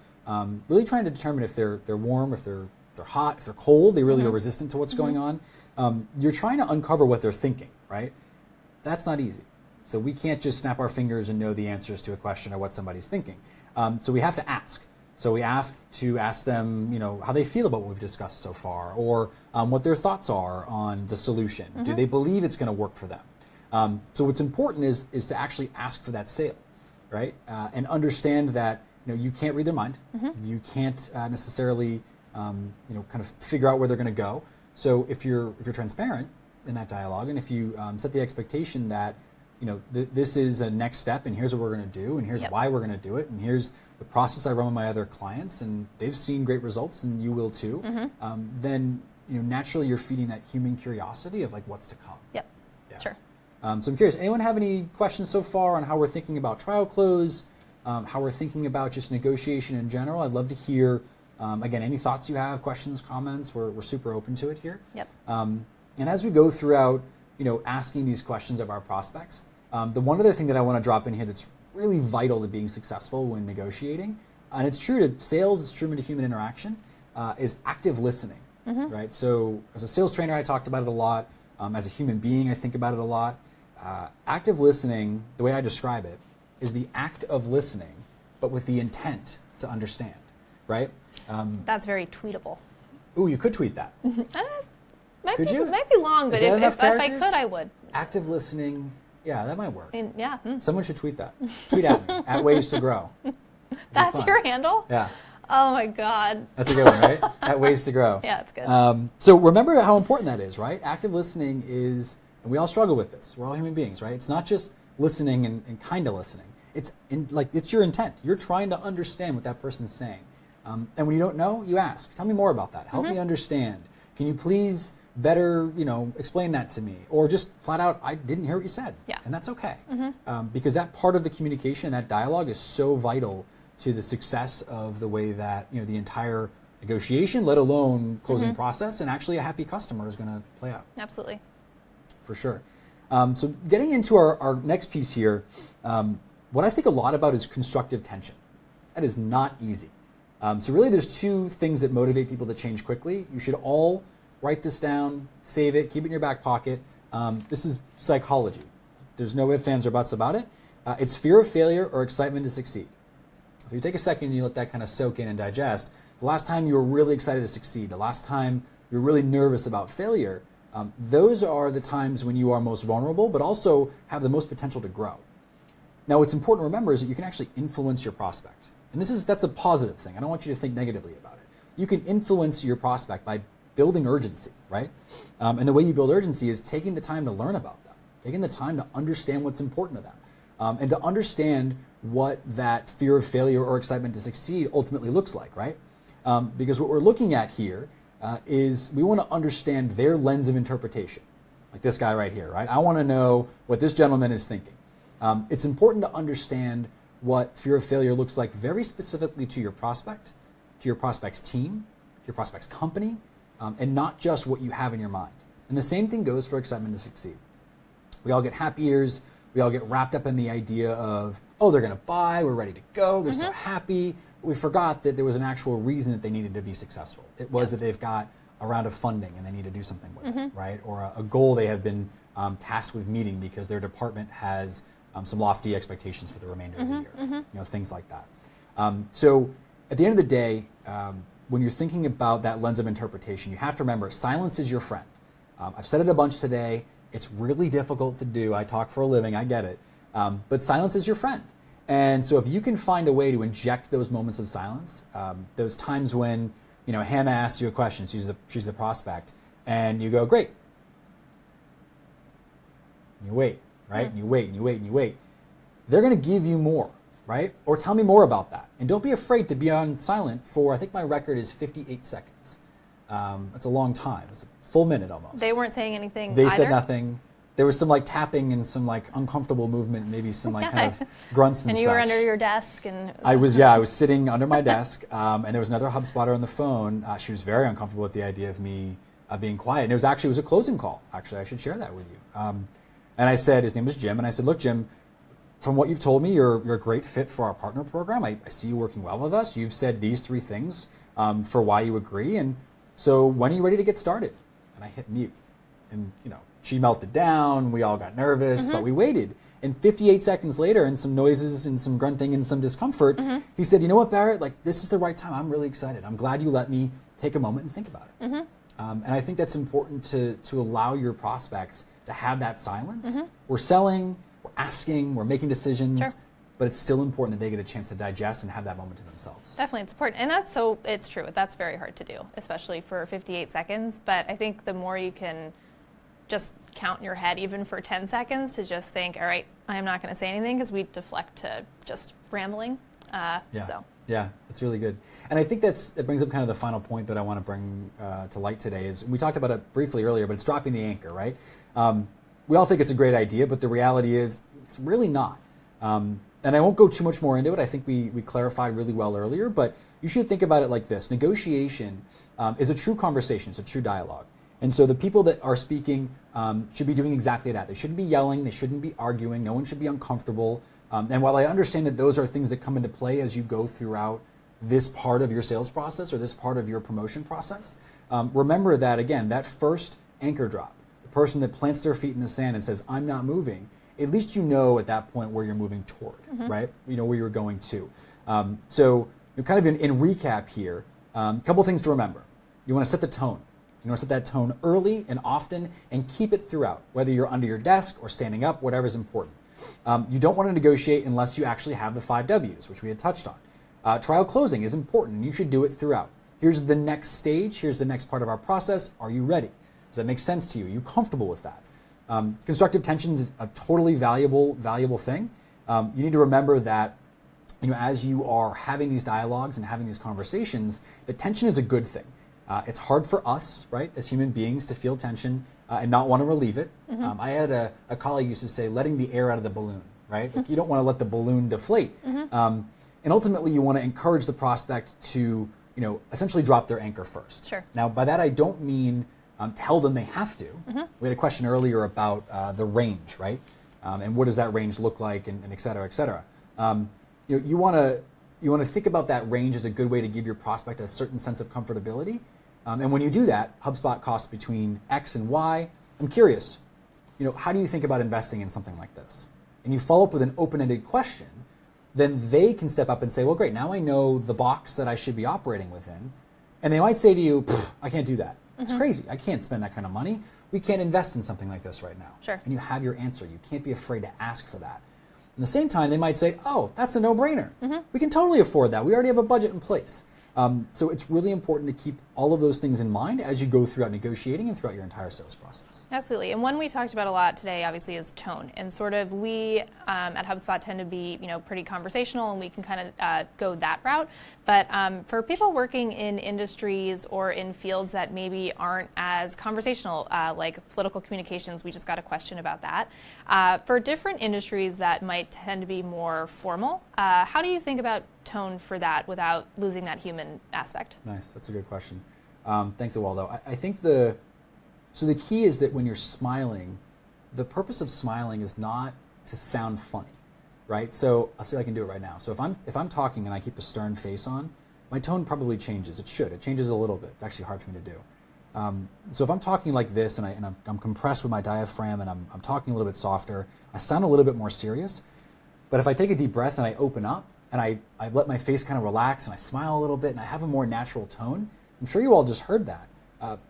really trying to determine if they're warm, if they're hot, if they're cold, they really are resistant to what's going on. You're trying to uncover what they're thinking, right? That's not easy. So we can't just snap our fingers and know the answers to a question or what somebody's thinking. So we have to ask. So we have to ask them, how they feel about what we've discussed so far, or what their thoughts are on the solution. Do they believe it's going to work for them? So what's important is to actually ask for that sale, right? And understand that you can't read their mind. You can't necessarily kind of figure out where they're going to go. So if you're transparent in that dialogue, and if you set the expectation that this is a next step, and here's what we're going to do, and here's why we're going to do it, and here's the process I run with my other clients, and they've seen great results, and you will too. Then naturally you're feeding that human curiosity of like what's to come. Yep. Yeah. Sure. So I'm curious. Anyone have any questions so far on how we're thinking about trial close, how we're thinking about just negotiation in general? I'd love to hear. Again, any thoughts you have, questions, comments. We're super open to it here. Yep. And as we go throughout, asking these questions of our prospects. The one other thing that I want to drop in here that's really vital to being successful when negotiating, and it's true to sales, it's true to human interaction, is active listening, right? So as a sales trainer, I talked about it a lot. As a human being, I think about it a lot. Active listening, the way I describe it, is the act of listening, but with the intent to understand, right? That's very tweetable. Ooh, you could tweet that. Might be long, but if I could, I would. Active listening, yeah, that might work. Yeah. Someone should tweet that. Tweet at me, at Ways to Grow. That's your handle? Yeah. Oh my God. That's a good one, right? At Ways to Grow. Yeah, it's good. So remember how important that is, right? Active listening is, and we all struggle with this. We're all human beings, right? It's not just listening and kind of listening. It's your intent. You're trying to understand what that person's saying. And when you don't know, you ask. Tell me more about that. Help me understand. Can you please better, explain that to me? Or just flat out, I didn't hear what you said. Yeah. And that's okay. Because that part of the communication, that dialogue is so vital to the success of the way that, the entire negotiation, let alone closing process, and actually a happy customer is going to play out. Absolutely. For sure. So getting into our next piece here, what I think a lot about is constructive tension. That is not easy. So really there's two things that motivate people to change quickly. You should all write this down, save it, keep it in your back pocket. This is psychology. There's no ifs, ands, or buts about it. It's fear of failure or excitement to succeed. If you take a second and you let that kind of soak in and digest, the last time you were really excited to succeed, the last time you were really nervous about failure, those are the times when you are most vulnerable, but also have the most potential to grow. Now, what's important to remember is that you can actually influence your prospect. And that's a positive thing. I don't want you to think negatively about it. You can influence your prospect by building urgency, right? And the way you build urgency is taking the time to learn about them, taking the time to understand what's important to them, and to understand what that fear of failure or excitement to succeed ultimately looks like, right? Because what we're looking at here is we want to understand their lens of interpretation, like this guy right here, right? I want to know what this gentleman is thinking. It's important to understand what fear of failure looks like very specifically to your prospect, to your prospect's team, to your prospect's company, and not just what you have in your mind. And the same thing goes for excitement to succeed. We all get happy ears. We all get wrapped up in the idea of, oh, they're going to buy, we're ready to go, they're so happy. We forgot that there was an actual reason that they needed to be successful. It was that they've got a round of funding and they need to do something with it, right? Or a goal they have been tasked with meeting because their department has some lofty expectations for the remainder of the year, things like that. So at the end of the day, when you're thinking about that lens of interpretation, you have to remember silence is your friend. I've said it a bunch today. It's really difficult to do. I talk for a living, I get it. But silence is your friend. And so if you can find a way to inject those moments of silence, those times when Hannah asks you a question, she's the prospect, and you go, great. And you wait, right? And you wait, and you wait, and you wait. They're going to give you more, right? Or tell me more about that. And don't be afraid to be on silent for, I think my record is 58 seconds. That's a long time. It's a full minute almost. They weren't saying anything They either? said nothing. There was some tapping and some uncomfortable movement, maybe some kind of grunts and such. And you were under your desk and... I was sitting under my desk, and there was another HubSpotter on the phone. She was very uncomfortable with the idea of me being quiet. And it was a closing call. Actually, I should share that with you. And I said, his name was Jim, and I said, look, Jim, from what you've told me, you're a great fit for our partner program. I see you working well with us. You've said these 3 things for why you agree. And so when are you ready to get started? And I hit mute. And, she melted down. We all got nervous, but we waited. And 58 seconds later, and some noises and some grunting and some discomfort, he said, you know what, Barrett? This is the right time. I'm really excited. I'm glad you let me take a moment and think about it. And I think that's important to allow your prospects to have that silence. We're selling, we're asking, we're making decisions, but it's still important that they get a chance to digest and have that moment to themselves. Definitely, it's important. And it's true. That's very hard to do, especially for 58 seconds. But I think the more you can just count in your head, even for 10 seconds, to just think, all right, I'm not going to say anything, because we deflect to just rambling. Yeah, it's really good. And I think it brings up kind of the final point that I want to bring to light today is, we talked about it briefly earlier, but it's dropping the anchor, right? We all think it's a great idea, but the reality is it's really not. And I won't go too much more into it. I think we clarified really well earlier, but you should think about it like this. Negotiation is a true conversation. It's a true dialogue. And so the people that are speaking should be doing exactly that. They shouldn't be yelling. They shouldn't be arguing. No one should be uncomfortable. And while I understand that those are things that come into play as you go throughout this part of your sales process or this part of your promotion process, remember that, again, that first anchor drop, the person that plants their feet in the sand and says, I'm not moving, at least you know at that point where you're moving toward, right? You know where you're going to. So kind of in recap here, a couple things to remember. You want to set the tone. You want to set that tone early and often and keep it throughout, whether you're under your desk or standing up, whatever is important. You don't want to negotiate unless you actually have the 5 W's, which we had touched on. Trial closing is important. You should do it throughout. Here's the next stage. Here's the next part of our process. Are you ready? Does that make sense to you? Are you comfortable with that? Constructive tension is a totally valuable thing. You need to remember that as you are having these dialogues and having these conversations, the tension is a good thing. It's hard for us, right, as human beings to feel tension and not want to relieve it. I had a colleague used to say, letting the air out of the balloon, right? Like you don't want to let the balloon deflate. And ultimately, you want to encourage the prospect to, essentially drop their anchor first. Sure. Now, by that, I don't mean tell them they have to. We had a question earlier about the range, right? And what does that range look like, and et cetera, et cetera. You want to think about that range as a good way to give your prospect a certain sense of comfortability. And when you do that, HubSpot costs between X and Y. I'm curious, how do you think about investing in something like this? And you follow up with an open-ended question, then they can step up and say, well, great, now I know the box that I should be operating within. And they might say to you, I can't do that. It's crazy. I can't spend that kind of money. We can't invest in something like this right now. Sure. And you have your answer. You can't be afraid to ask for that. At the same time, they might say, oh, that's a no-brainer. We can totally afford that. We already have a budget in place. So it's really important to keep all of those things in mind as you go throughout negotiating and throughout your entire sales process. Absolutely. And one we talked about a lot today, obviously, is tone. And sort of we at HubSpot tend to be, pretty conversational, and we can kind of go that route. But for people working in industries or in fields that maybe aren't as conversational, like political communications, we just got a question about that. For different industries that might tend to be more formal, how do you think about tone for that without losing that human aspect? Nice. That's a good question. Thanks, Ewaldo. I think the key is that when you're smiling, the purpose of smiling is not to sound funny, right? So I'll see if I can do it right now. So if I'm talking and I keep a stern face on, my tone probably changes. It should. It changes a little bit. It's actually hard for me to do. So if I'm talking like this and I'm compressed with my diaphragm and I'm talking a little bit softer, I sound a little bit more serious. But if I take a deep breath and I open up and I let my face kind of relax and I smile a little bit and I have a more natural tone, I'm sure you all just heard that.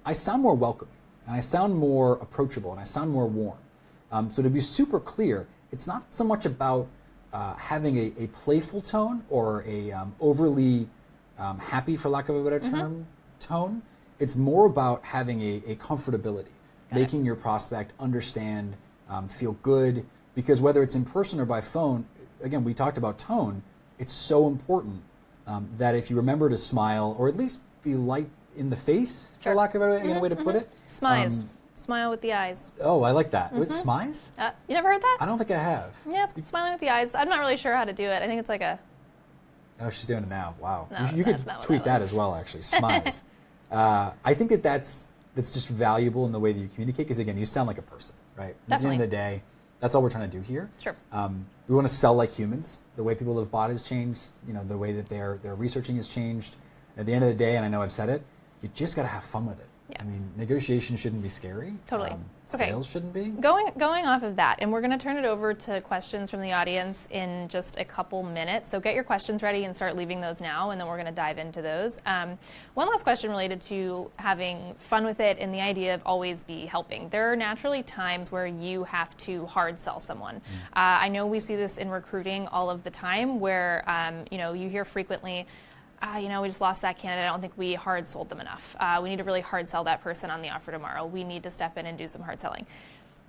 I sound more welcoming. And I sound more approachable, and I sound more warm. So to be super clear, it's not so much about having a playful tone or a overly happy, for lack of a better term, tone. It's more about having a comfortability, making your prospect understand, feel good, because whether it's in person or by phone, again, we talked about tone, it's so important that if you remember to smile, or at least be light in the face, for lack of a way to put it. Smize. Smile with the eyes. Oh, I like that. Wait, smize? You never heard that? I don't think I have. Yeah, it's smiling with the eyes. I'm not really sure how to do it. I think it's like a... Oh, she's doing it now. Wow. No, you could tweet that as well, actually. Smize. I think that's just valuable in the way that you communicate, because, again, you sound like a person, right? Definitely. At the end of the day, that's all we're trying to do here. Sure. We want to sell like humans. The way people have bought has changed. The way that they're researching has changed. At the end of the day, and I know I've said it, you just got to have fun with it. Yeah. I mean, negotiation shouldn't be scary. Totally. Okay. Sales shouldn't be. Going off of that, and we're going to turn it over to questions from the audience in just a couple minutes. So get your questions ready and start leaving those now, and then we're going to dive into those. One last question related to having fun with it and the idea of always be helping. There are naturally times where you have to hard sell someone. I know we see this in recruiting all of the time, where you hear frequently, we just lost that candidate. I don't think we hard sold them enough. We need to really hard sell that person on the offer tomorrow. We need to step in and do some hard selling.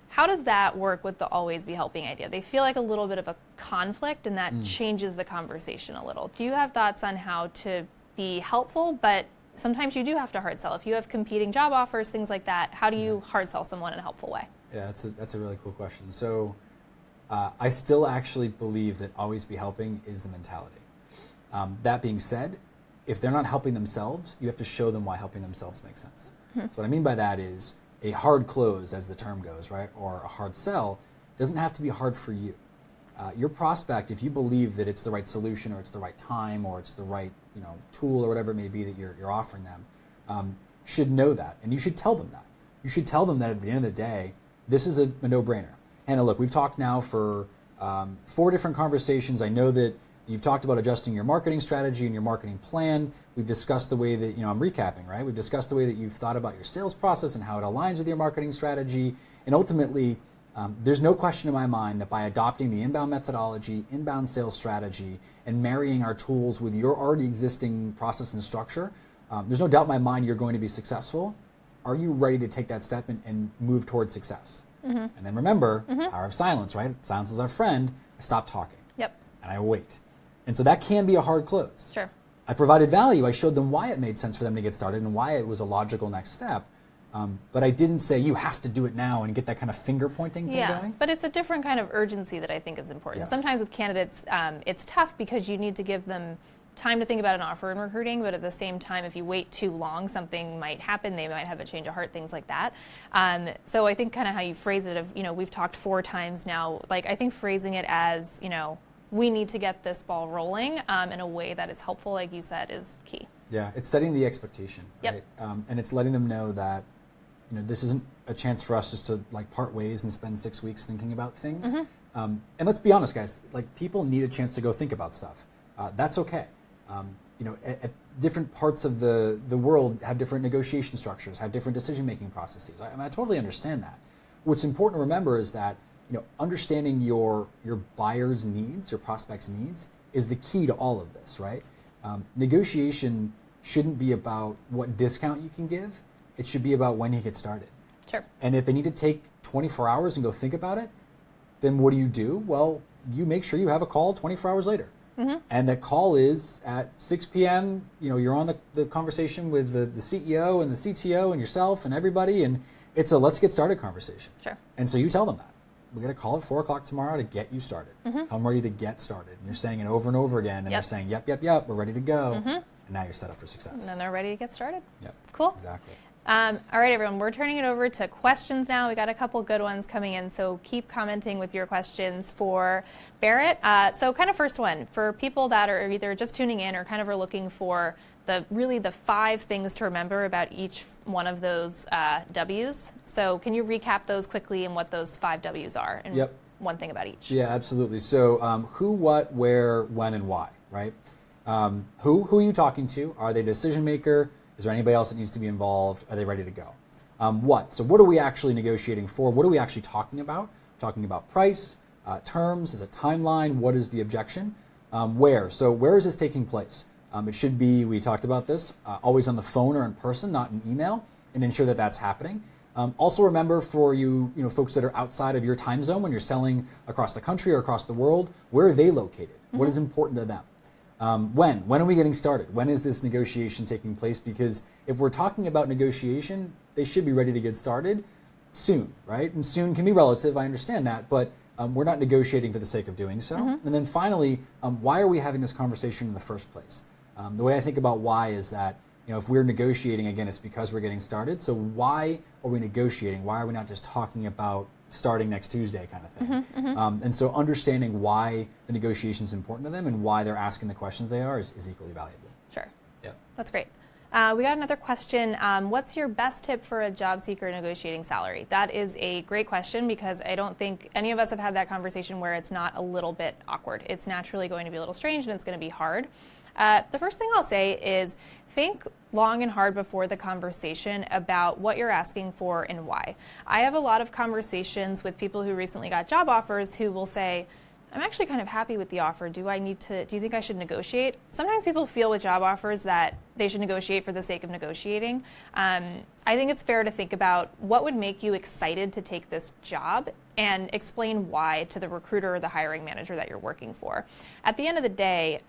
How does that work with the always be helping idea? They feel like a little bit of a conflict, and that changes the conversation a little. Do you have thoughts on how to be helpful, but sometimes you do have to hard sell? If you have competing job offers, things like that, how do you hard sell someone in a helpful way? Yeah, that's a really cool question. So I still actually believe that always be helping is the mentality. That being said, if they're not helping themselves, you have to show them why helping themselves makes sense. So what I mean by that is a hard close, as the term goes, right, or a hard sell, doesn't have to be hard for you. Your prospect, if you believe that it's the right solution, or it's the right time, or it's the right tool, or whatever it may be that you're offering them, should know that, and you should tell them that. You should tell them that at the end of the day, this is a no-brainer. Hannah, look, we've talked now for 4 different conversations. I know that you've talked about adjusting your marketing strategy and your marketing plan. We've discussed the way that, I'm recapping, right? We've discussed the way that you've thought about your sales process and how it aligns with your marketing strategy. And ultimately, there's no question in my mind that by adopting the inbound methodology, inbound sales strategy, and marrying our tools with your already existing process and structure, there's no doubt in my mind you're going to be successful. Are you ready to take that step and move towards success? And then remember, power of silence, right? Silence is our friend. I stop talking. Yep. And I wait. And so that can be a hard close. Sure. I provided value. I showed them why it made sense for them to get started and why it was a logical next step. But I didn't say, you have to do it now, and get that kind of finger pointing thing going. But it's a different kind of urgency that I think is important. Yes. Sometimes with candidates, it's tough because you need to give them time to think about an offer in recruiting, but at the same time, if you wait too long, something might happen. They might have a change of heart, things like that. So I think kind of how you phrase it we've talked 4 times now, I think phrasing it as, we need to get this ball rolling in a way that is helpful, like you said, is key. Yeah, it's setting the expectation, right? And it's letting them know that, this isn't a chance for us just to part ways and spend 6 weeks thinking about things. And let's be honest, guys, people need a chance to go think about stuff. That's okay. at different parts of the world have different negotiation structures, have different decision-making processes. I totally understand that. What's important to remember is that understanding your buyer's needs, your prospect's needs, is the key to all of this, right? Negotiation shouldn't be about what discount you can give. It should be about when you get started. Sure. And if they need to take 24 hours and go think about it, then what do? Well, you make sure you have a call 24 hours later. Mm-hmm. And that call is at 6 p.m. You're on the conversation with the CEO and the CTO and yourself and everybody, and it's a let's get started conversation. Sure. And so you tell them that. We're going to call at 4 o'clock tomorrow to get you started. Mm-hmm. Come ready to get started. And you're saying it over and over again, and they're saying, yep, we're ready to go. Mm-hmm. And now you're set up for success. And then they're ready to get started. Yep. Cool. Exactly. All right, everyone, we're turning it over to questions now. We got a couple good ones coming in, so keep commenting with your questions for Barrett. So kind of first one, for people that are either just tuning in or kind of are looking for the 5 things to remember about each one of those W's. So can you recap those quickly and what those 5 W's are? And one thing about each. Yeah, absolutely. So who, what, where, when, and why, right? Who are you talking to? Are they a decision maker? Is there anybody else that needs to be involved? Are they ready to go? What? So what are we actually negotiating for? What are we actually talking about? Talking about price, terms, is a timeline? What is the objection? Where? So where is this taking place? It should be, we talked about this, always on the phone or in person, not in email, and ensure that that's happening. Also remember for you folks that are outside of your time zone when you're selling across the country or across the world, where are they located? Mm-hmm. What is important to them? When are we getting started? When is this negotiation taking place? Because if we're talking about negotiation, they should be ready to get started soon, right? And soon can be relative, I understand that, but we're not negotiating for the sake of doing so. Mm-hmm. And then finally, why are we having this conversation in the first place? The way I think about why is that, if we're negotiating, again, it's because we're getting started. So why are we negotiating? Why are we not just talking about starting next Tuesday kind of thing? Mm-hmm, mm-hmm. And so understanding why the negotiation is important to them and why they're asking the questions they are is equally valuable. Sure. Yeah. That's great. We got another question. What's your best tip for a job seeker negotiating salary? That is a great question because I don't think any of us have had that conversation where it's not a little bit awkward. It's naturally going to be a little strange and it's going to be hard. The first thing I'll say is think long and hard before the conversation about what you're asking for and why. I have a lot of conversations with people who recently got job offers who will say, I'm actually kind of happy with the offer. Do you think I should negotiate? Sometimes people feel with job offers that they should negotiate for the sake of negotiating. I think it's fair to think about what would make you excited to take this job and explain why to the recruiter or the hiring manager that you're working for. At the end of the day,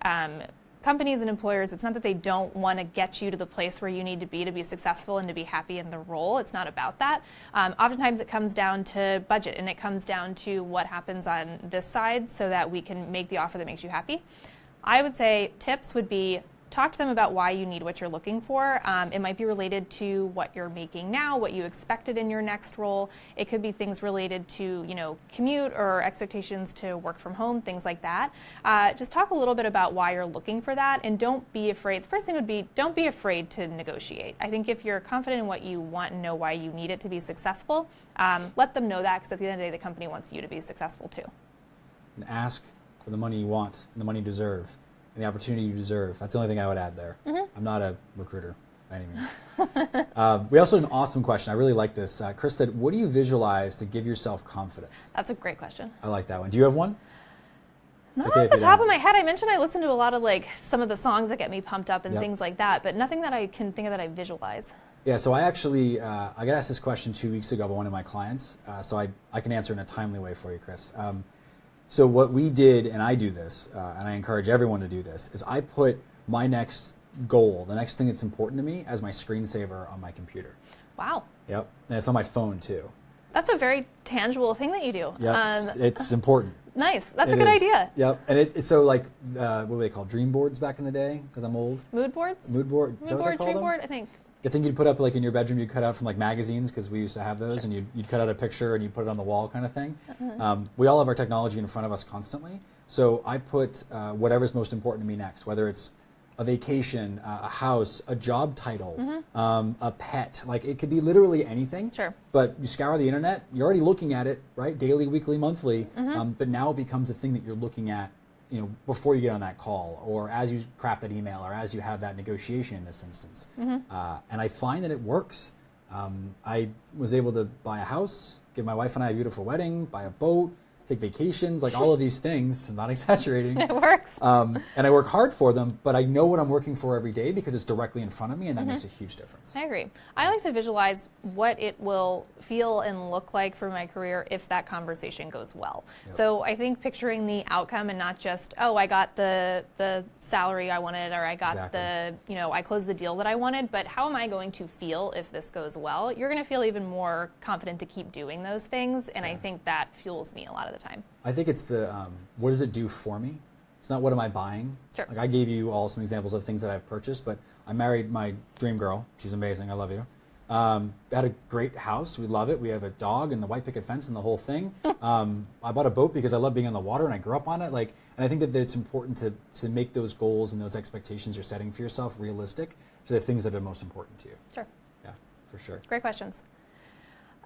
companies and employers, it's not that they don't want to get you to the place where you need to be successful and to be happy in the role. It's not about that. Oftentimes it comes down to budget and it comes down to what happens on this side so that we can make the offer that makes you happy. I would say tips would be talk to them about why you need what you're looking for. It might be related to what you're making now, what you expected in your next role. It could be things related to, commute or expectations to work from home, things like that. Just talk a little bit about why you're looking for that and don't be afraid. The first thing would be don't be afraid to negotiate. I think if you're confident in what you want and know why you need it to be successful, let them know that because at the end of the day, the company wants you to be successful too. And ask for the money you want and the money you deserve. And the opportunity you deserve. That's the only thing I would add there. Mm-hmm. I'm not a recruiter by any means. We also had an awesome question. I really like this. Chris said, what do you visualize to give yourself confidence? That's a great question. I like that one. Do you have one? Not off the top of my head. I mentioned I listen to a lot of some of the songs that get me pumped up and things like that, but nothing that I can think of that I visualize. Yeah, so I actually, I got asked this question 2 weeks ago by one of my clients, so I can answer in a timely way for you, Chris. So what we did, and I do this, and I encourage everyone to do this, is I put my next goal, the next thing that's important to me, as my screensaver on my computer. Wow. Yep, and it's on my phone too. That's a very tangible thing that you do. Yep, it's important. Nice, that's a good idea. Yep, and it's so what were they called? Dream boards back in the day, because I'm old. Mood boards? Mood board, dream board, I think. The thing you'd put up in your bedroom, you'd cut out from magazines because we used to have those, sure. And you'd cut out a picture and you'd put it on the wall kind of thing. Mm-hmm. We all have our technology in front of us constantly. So I put whatever's most important to me next, whether it's a vacation, a house, a job title, mm-hmm. A pet. It could be literally anything. Sure. But you scour the internet, you're already looking at it, right? Daily, weekly, monthly. Mm-hmm. But now it becomes a thing that you're looking at before you get on that call, or as you craft that email, or as you have that negotiation in this instance. And I find that it works. I was able to buy a house, give my wife and I a beautiful wedding, buy a boat, take vacations, like all of these things. I'm not exaggerating. It works. And I work hard for them, but I know what I'm working for every day because it's directly in front of me, and that makes a huge difference. I agree. I like to visualize what it will feel and look like for my career if that conversation goes well. Yep. So I think picturing the outcome and not just, oh, I got the salary I wanted, or I got I closed the deal that I wanted, but how am I going to feel if this goes well? You're going to feel even more confident to keep doing those things, and I think that fuels me a lot of the time. I think it's the, what does it do for me? It's not what am I buying. Sure. Like I gave you all some examples of things that I've purchased, but I married my dream girl. She's amazing. I love you. Had a great house. We love it. We have a dog and the white picket fence and the whole thing. I bought a boat because I love being on the water and I grew up on it. And I think that it's important to make those goals and those expectations you're setting for yourself realistic to the things that are most important to you. Sure. Yeah, for sure. Great questions.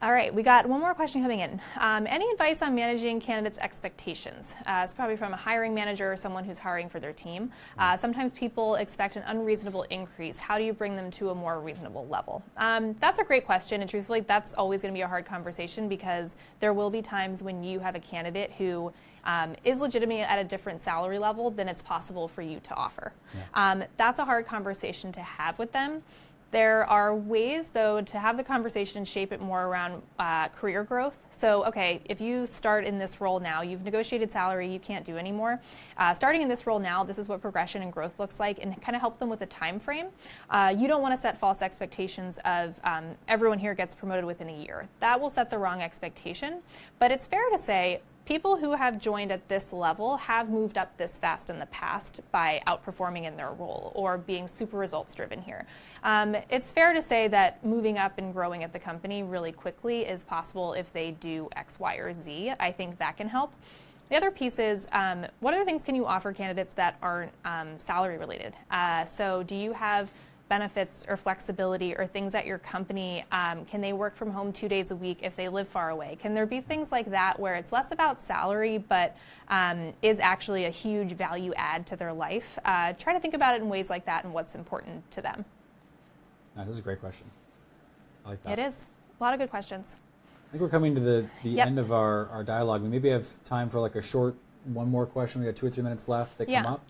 All right, we got one more question coming in. Any advice on managing candidates' expectations? It's probably from a hiring manager or someone who's hiring for their team. Sometimes people expect an unreasonable increase. How do you bring them to a more reasonable level? That's a great question, and truthfully, that's always going to be a hard conversation because there will be times when you have a candidate who is legitimate at a different salary level than it's possible for you to offer. Yeah. That's a hard conversation to have with them. There are ways, though, to have the conversation and shape it more around career growth. So, okay, if you start in this role now, you've negotiated salary, you can't do anymore. Starting in this role now, this is what progression and growth looks like, and kind of help them with a time frame. You don't want to set false expectations of everyone here gets promoted within a year. That will set the wrong expectation. But it's fair to say, people who have joined at this level have moved up this fast in the past by outperforming in their role or being super results driven here. It's fair to say that moving up and growing at the company really quickly is possible if they do X, Y, or Z. I think that can help. The other piece is, what other things can you offer candidates that aren't salary related? So do you have benefits or flexibility or things at your company? Can they work from home 2 days a week if they live far away? Can there be things like that where it's less about salary but is actually a huge value add to their life? Try to think about it in ways like that and what's important to them. This is a great question. I like that. It is. A lot of good questions. I think we're coming to the end of our dialogue. We maybe have time for like a short one more question. We got 2 or 3 minutes left that come up.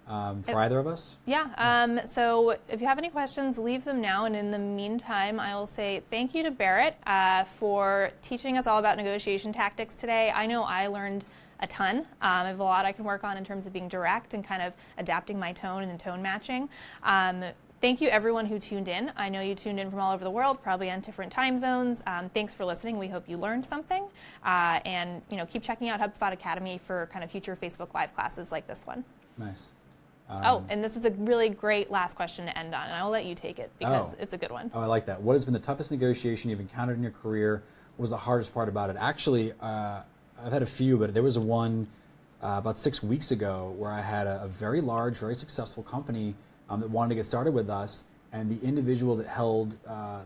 For either of us? Yeah. So if you have any questions, leave them now. And in the meantime, I will say thank you to Barrett for teaching us all about negotiation tactics today. I know I learned a ton. I have a lot I can work on in terms of being direct and kind of adapting my tone and tone matching. Thank you, everyone who tuned in. I know you tuned in from all over the world, probably on different time zones. Thanks for listening. We hope you learned something. And keep checking out HubSpot Academy for kind of future Facebook Live classes like this one. Nice. And this is a really great last question to end on, and I will let you take it because it's a good one. I like that. What has been the toughest negotiation you've encountered in your career? What was the hardest part about it? Actually, I've had a few, but there was one about 6 weeks ago where I had a very large, very successful company that wanted to get started with us, and the individual that held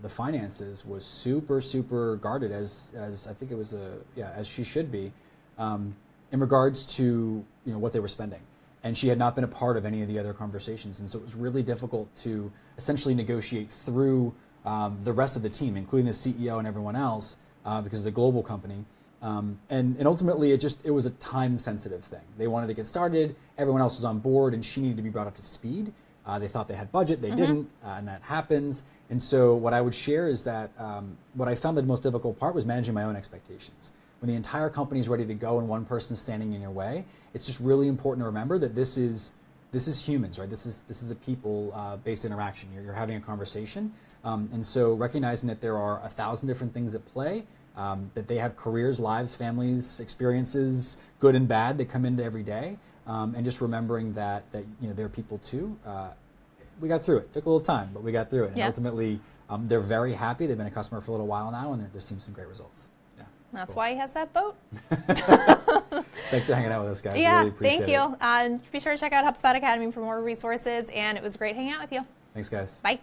the finances was super, super guarded, as I think it was as she should be, in regards to what they were spending. And she had not been a part of any of the other conversations. And so it was really difficult to essentially negotiate through the rest of the team, including the CEO and everyone else, because it's a global company. And ultimately, it was a time-sensitive thing. They wanted to get started. Everyone else was on board, and she needed to be brought up to speed. They thought they had budget. They didn't, and that happens. And so what I would share is that what I found the most difficult part was managing my own expectations. When the entire company is ready to go and one person's standing in your way, it's just really important to remember that this is humans, right? This is a people-based interaction. You're having a conversation, and so recognizing that there are 1,000 different things at play, that they have careers, lives, families, experiences, good and bad, that come into every day, and just remembering that they're people too. We got through it. Took a little time, but we got through it, and ultimately, they're very happy. They've been a customer for a little while now, and they're seeing some great results. That's why he has that boat. Thanks for hanging out with us, guys. Yeah, really appreciate thank you. Be sure to check out HubSpot Academy for more resources, and it was great hanging out with you. Thanks, guys. Bye.